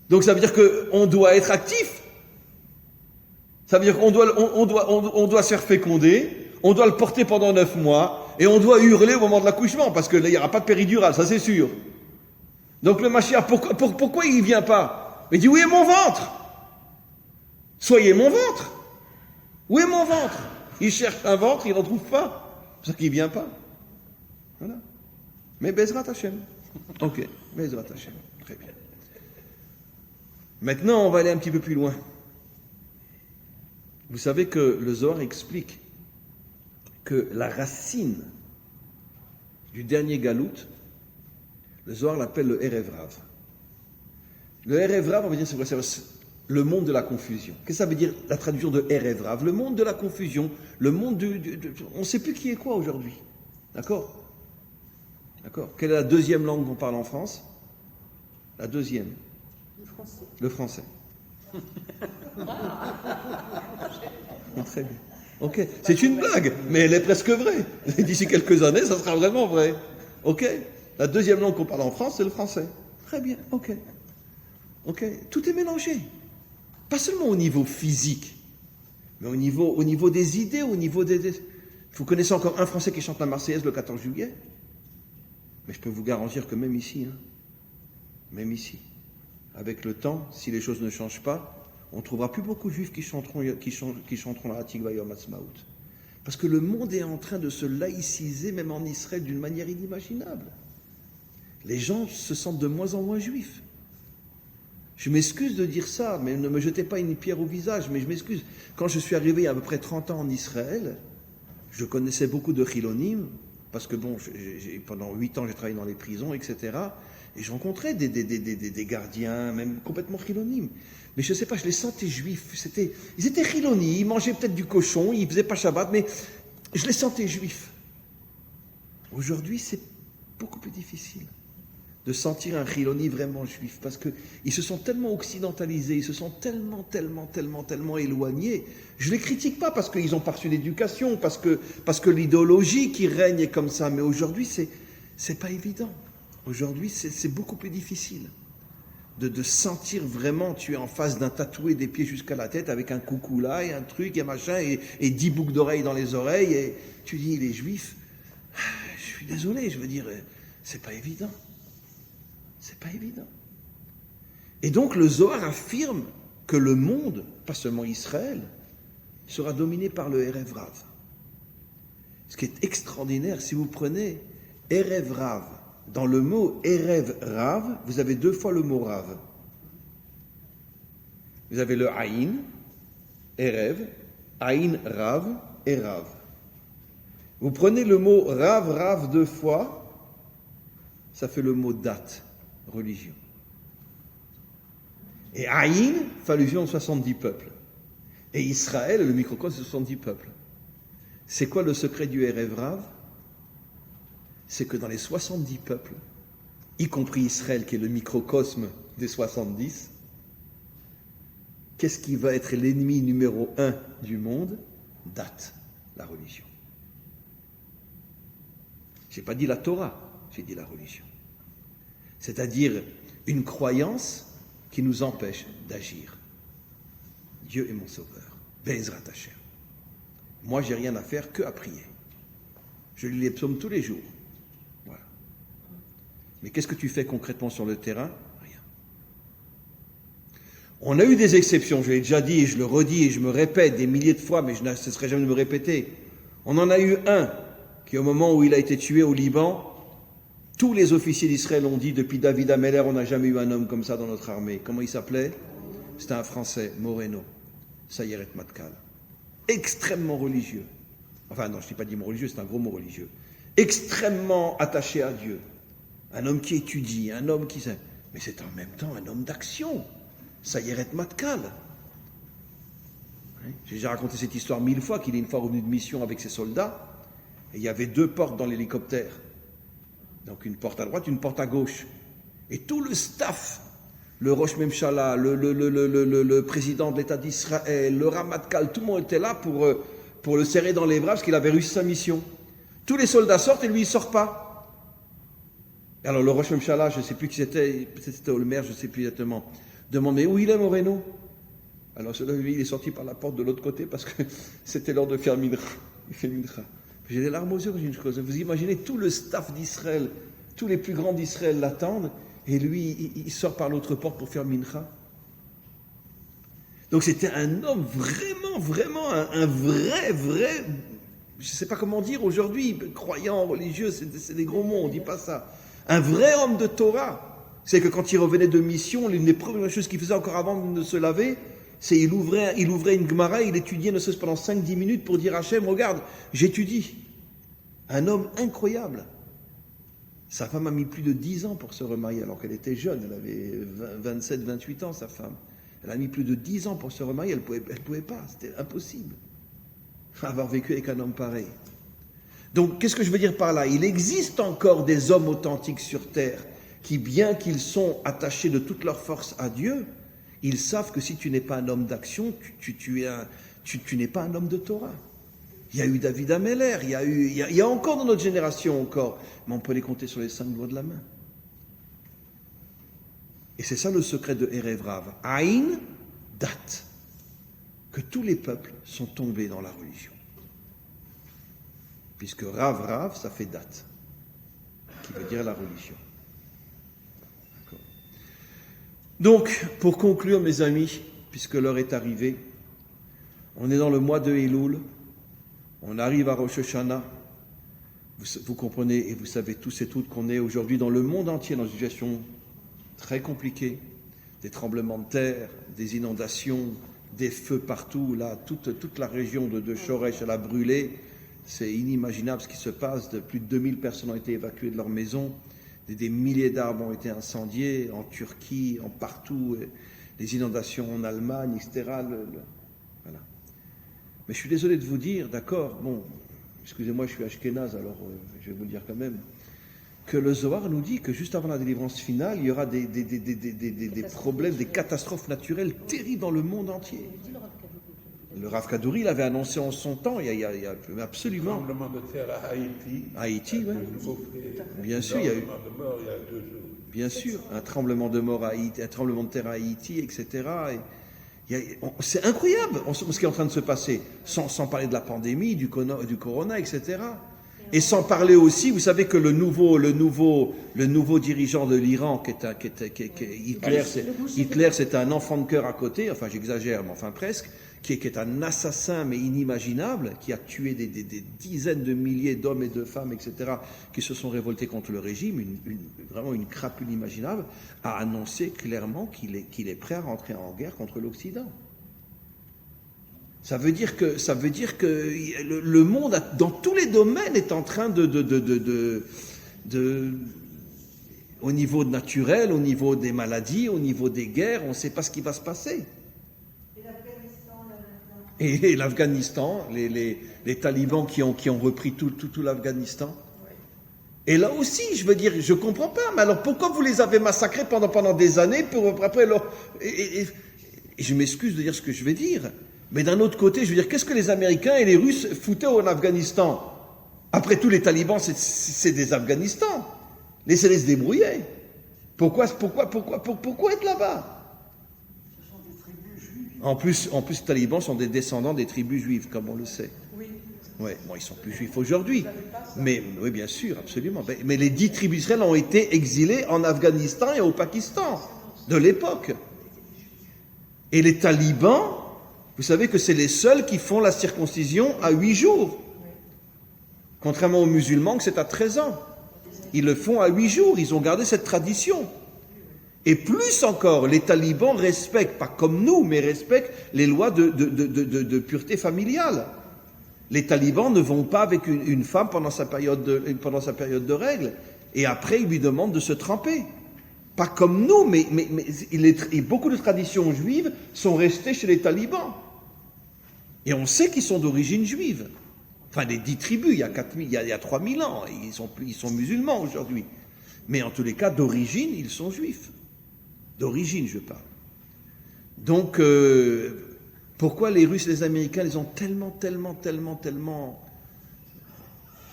Donc ça veut dire qu'on doit être actif. Ça veut dire qu'on doit se faire féconder, on doit le porter pendant 9 mois, et on doit hurler au moment de l'accouchement, parce que là, il n'y aura pas de péridurale, ça c'est sûr. Donc le Mashiach, pourquoi il ne vient pas ? Il dit, où est mon ventre ? Soyez mon ventre. Où est mon ventre ? Il cherche un ventre, il n'en trouve pas. C'est pour ça qu'il ne vient pas. Voilà. Mais Bezrat Hashem. Ok, Bezrat Hashem. Très bien. Maintenant, on va aller un petit peu plus loin. Vous savez que le Zohar explique que la racine du dernier galout, le Zohar l'appelle le Erev Rav. Le Erev Rav, on va dire, c'est quoi? C'est le monde de la confusion. Qu'est-ce que ça veut dire, la traduction de Erev Rav? Le monde de la confusion, le monde on ne sait plus qui est quoi aujourd'hui. D'accord? D'accord. Quelle est la deuxième langue qu'on parle en France? La deuxième. Le français. Le français. Très bien. Ok. C'est une blague, mais elle est presque vraie. D'ici quelques années, ça sera vraiment vrai. Ok. La deuxième langue qu'on parle en France, c'est le français. Très bien. Ok. Ok. Tout est mélangé. Pas seulement au niveau physique, mais au niveau des idées, au niveau des... Vous connaissez encore un Français qui chante la Marseillaise le 14 juillet? Mais je peux vous garantir que même ici, même ici, avec le temps, si les choses ne changent pas, on ne trouvera plus beaucoup de juifs qui chanteront la Hatikva Yom Ha'atzmaut. Parce que le monde est en train de se laïciser, même en Israël, d'une manière inimaginable. Les gens se sentent de moins en moins juifs. Je m'excuse de dire ça, mais ne me jetez pas une pierre au visage, mais je m'excuse. Quand je suis arrivé il y a à peu près 30 ans en Israël, je connaissais beaucoup de chilonim, parce que bon, pendant 8 ans j'ai travaillé dans les prisons, etc. Et je rencontrais des gardiens, même complètement chilonim. Mais je ne sais pas, je les sentais juifs. Ils étaient chilonis, ils mangeaient peut-être du cochon, ils ne faisaient pas Shabbat, mais je les sentais juifs. Aujourd'hui, c'est beaucoup plus difficile de sentir un chiloni vraiment juif, parce qu'ils se sont tellement occidentalisés, ils se sont tellement éloignés. Je ne les critique pas parce qu'ils ont pas reçu d'éducation, parce que l'idéologie qui règne est comme ça, mais aujourd'hui, c'est pas évident. Aujourd'hui, c'est beaucoup plus difficile de sentir vraiment, tu es en face d'un tatoué des pieds jusqu'à la tête, avec un coucou là, et un truc, et machin, et 10 boucles d'oreilles dans les oreilles, et tu dis, les juifs, je suis désolé, je veux dire, c'est pas évident. C'est pas évident. Et donc le Zohar affirme que le monde, pas seulement Israël, sera dominé par le Erev Rav. Ce qui est extraordinaire, si vous prenez Erev Rav, dans le mot Erev Rav, vous avez 2 fois le mot Rav. Vous avez le Aïn, Erev, Aïn Rav et Rav. Vous prenez le mot Rav 2 fois, ça fait le mot date. Religion. Et Aïn fait allusion aux 70 peuples. Et Israël, le microcosme, c'est 70 peuples. C'est quoi le secret du Erev Rav? C'est que dans les 70 peuples, y compris Israël, qui est le microcosme des 70, qu'est-ce qui va être l'ennemi numéro 1 du monde? Date, la religion. Je n'ai pas dit la Torah, j'ai dit la religion. C'est-à-dire une croyance qui nous empêche d'agir. Dieu est mon sauveur. Be'ezrat Hashem. Moi, j'ai rien à faire que à prier. Je lis les psaumes tous les jours. Voilà. Mais qu'est-ce que tu fais concrètement sur le terrain? Rien. On a eu des exceptions, je l'ai déjà dit et je le redis et je me répète des milliers de fois, mais je ne cesserai jamais de me répéter. On en a eu un qui, au moment où il a été tué au Liban, tous les officiers d'Israël ont dit, depuis David Ameller, on n'a jamais eu un homme comme ça dans notre armée. Comment il s'appelait? C'était un Français, Moreno, Sayeret Matkal. Extrêmement religieux. Enfin non, je n'ai pas dit mot religieux, c'est un gros mot religieux. Extrêmement attaché à Dieu. Un homme qui étudie, un homme qui sait. Mais c'est en même temps un homme d'action. Sayeret Matkal. J'ai déjà raconté cette histoire 1000 fois, qu'il est une fois revenu de mission avec ses soldats, et il y avait 2 portes dans l'hélicoptère. Donc une porte à droite, une porte à gauche. Et tout le staff, le Rosh Memchala, le président de l'État d'Israël, le Ramatkal, tout le monde était là pour le serrer dans les bras parce qu'il avait réussi sa mission. Tous les soldats sortent et lui il ne sort pas. Et alors le Rosh Memchala, je ne sais plus qui c'était, peut-être c'était Olmer, je ne sais plus exactement, demande mais où il est Moreno? Alors celui il est sorti par la porte de l'autre côté parce que c'était l'heure de faire mincha. Il fait mincha. J'ai des larmes aux yeux quand j'ai une chose. Vous imaginez tout le staff d'Israël, tous les plus grands d'Israël l'attendent, et lui, il sort par l'autre porte pour faire mincha. Donc c'était un homme vraiment, un vrai, je ne sais pas comment dire aujourd'hui, croyant, religieux, c'est des gros mots, on ne dit pas ça. Un vrai homme de Torah. C'est que quand il revenait de mission, l'une des premières choses qu'il faisait encore avant de se laver, Il ouvrait une Gemara, il étudiait ne serait-ce pendant 5-10 minutes pour dire à Hachem, regarde, j'étudie. Un homme incroyable. Sa femme a mis plus de 10 ans pour se remarier, alors qu'elle était jeune, elle avait 27-28 ans, sa femme. Elle a mis plus de 10 ans pour se remarier, elle pouvait pas, c'était impossible. Avoir vécu avec un homme pareil. Donc, qu'est-ce que je veux dire par là? Il existe encore des hommes authentiques sur terre qui, bien qu'ils sont attachés de toute leur force à Dieu, ils savent que si tu n'es pas un homme d'action, tu n'es pas un homme de Torah. Il y a eu David Ameller, il y a encore dans notre génération encore, mais on peut les compter sur les 5 doigts de la main. Et c'est ça le secret de Erev Rav. Aïn, date. Que tous les peuples sont tombés dans la religion. Puisque Rav, ça fait date, qui veut dire la religion. D'accord. Donc, pour conclure, mes amis, puisque l'heure est arrivée, on est dans le mois de Elul, on arrive à Rosh Hashanah. Vous comprenez et vous savez tous et toutes qu'on est aujourd'hui dans le monde entier dans une situation très compliquée, des tremblements de terre, des inondations, des feux partout, là, toute la région de Shoresh, elle a brûlé. C'est inimaginable ce qui se passe. Plus de 2000 personnes ont été évacuées de leur maison. Des milliers d'arbres ont été incendiés en Turquie, en partout. Les inondations en Allemagne, etc. Voilà. Mais je suis désolé de vous dire, d'accord, bon, excusez-moi, je suis ashkénaze, alors je vais vous le dire quand même, que le Zohar nous dit que juste avant la délivrance finale, il y aura des problèmes, des catastrophes naturelles terribles dans le monde entier. Le Rav Kadouri, il avait annoncé en son temps, il y a absolument... Tremblement de terre à Haïti. Haïti, oui. Bien sûr, il y a eu... Il y a 2 jours. Bien sûr, un tremblement de mort à Haïti, un tremblement de terre à Haïti, etc. C'est incroyable ce qui est en train de se passer, sans parler de la pandémie, du corona, etc. Et sans parler aussi, vous savez que le nouveau dirigeant de l'Iran, Hitler, c'est un enfant de cœur à côté, enfin j'exagère, mais enfin presque, qui est un assassin mais inimaginable, qui a tué des dizaines de milliers d'hommes et de femmes, etc., qui se sont révoltés contre le régime, vraiment une crapule inimaginable, a annoncé clairement qu'il est prêt à rentrer en guerre contre l'Occident. Ça veut dire que le monde, dans tous les domaines, est en train au niveau naturel, au niveau des maladies, au niveau des guerres, on ne sait pas ce qui va se passer. Et l'Afghanistan, les talibans qui ont repris tout l'Afghanistan. Et là aussi, je veux dire, je comprends pas. Mais alors pourquoi vous les avez massacrés pendant des années pour après leur... Et je m'excuse de dire ce que je vais dire. Mais d'un autre côté, je veux dire, qu'est-ce que les Américains et les Russes foutaient en Afghanistan? Après tout, les talibans, c'est des Afghanistans. Laissez-les se débrouiller. Pourquoi être là-bas? En plus, les talibans sont des descendants des tribus juives, comme on le sait. Oui. Ouais, bon, ils sont plus juifs aujourd'hui. Mais oui, bien sûr, absolument. Mais les 10 tribus d'Israël ont été exilées en Afghanistan et au Pakistan de l'époque. Et les talibans, vous savez que c'est les seuls qui font la circoncision à 8 jours. Contrairement aux musulmans, que c'est à 13 ans. Ils le font à 8 jours. Ils ont gardé cette tradition. Et plus encore, les talibans respectent, pas comme nous, mais respectent les lois de pureté familiale. Les talibans ne vont pas avec une femme pendant sa période de règles. Et après, ils lui demandent de se tremper. Pas comme nous, mais beaucoup de traditions juives sont restées chez les talibans. Et on sait qu'ils sont d'origine juive. Enfin, les 10 tribus, il y a 3000 ans, ils sont musulmans aujourd'hui. Mais en tous les cas, d'origine, ils sont juifs. D'origine, je parle. Donc, pourquoi les Russes et les Américains les ont tellement...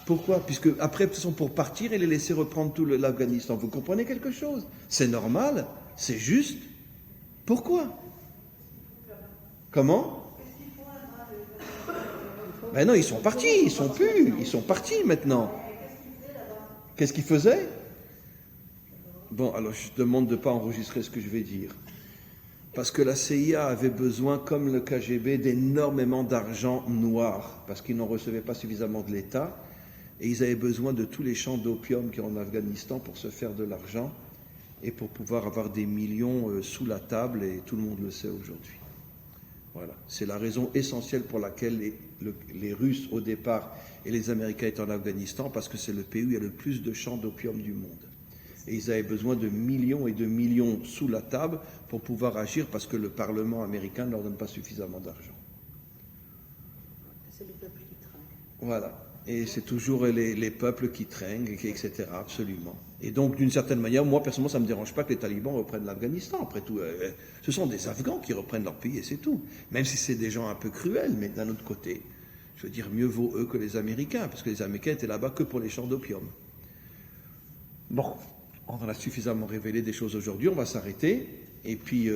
Pourquoi? Puisque après, ils sont pour partir et les laisser reprendre tout l'Afghanistan. Vous comprenez quelque chose? C'est normal, c'est juste. Pourquoi? Comment? Ben non, ils sont partis, ils sont plus, ils sont partis maintenant. Qu'est-ce qu'ils faisaient? Bon, alors je demande de ne pas enregistrer ce que je vais dire. Parce que la CIA avait besoin, comme le KGB, d'énormément d'argent noir, parce qu'ils n'en recevaient pas suffisamment de l'État, et ils avaient besoin de tous les champs d'opium qu'il y a en Afghanistan pour se faire de l'argent, et pour pouvoir avoir des millions sous la table, et tout le monde le sait aujourd'hui. Voilà. C'est la raison essentielle pour laquelle les Russes, au départ, et les Américains étaient en Afghanistan, parce que c'est le pays où il y a le plus de champs d'opium du monde. Et ils avaient besoin de millions et de millions sous la table pour pouvoir agir, parce que le Parlement américain ne leur donne pas suffisamment d'argent. C'est le peuple qui trinque. Voilà. Et c'est toujours les peuples qui trinquent, etc. Absolument. Et donc, d'une certaine manière, moi, personnellement, ça ne me dérange pas que les talibans reprennent l'Afghanistan. Après tout, ce sont des Afghans qui reprennent leur pays et c'est tout. Même si c'est des gens un peu cruels, mais d'un autre côté, je veux dire, mieux vaut eux que les Américains, parce que les Américains étaient là-bas que pour les champs d'opium. Bon, on en a suffisamment révélé des choses aujourd'hui, on va s'arrêter, et puis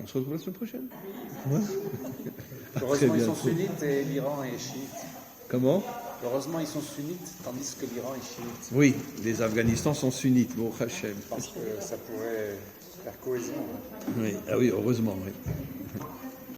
on se retrouve la semaine prochaine. Ouais. Heureusement, ils sont bientôt. sunnites et l'Iran est chiite. Comment? Heureusement, ils sont sunnites, tandis que l'Iran est chiite. Oui, les Afghanistans sont sunnites, bon, Hachem. Parce que ça pourrait faire cohésion. Oui, ah oui, heureusement, oui.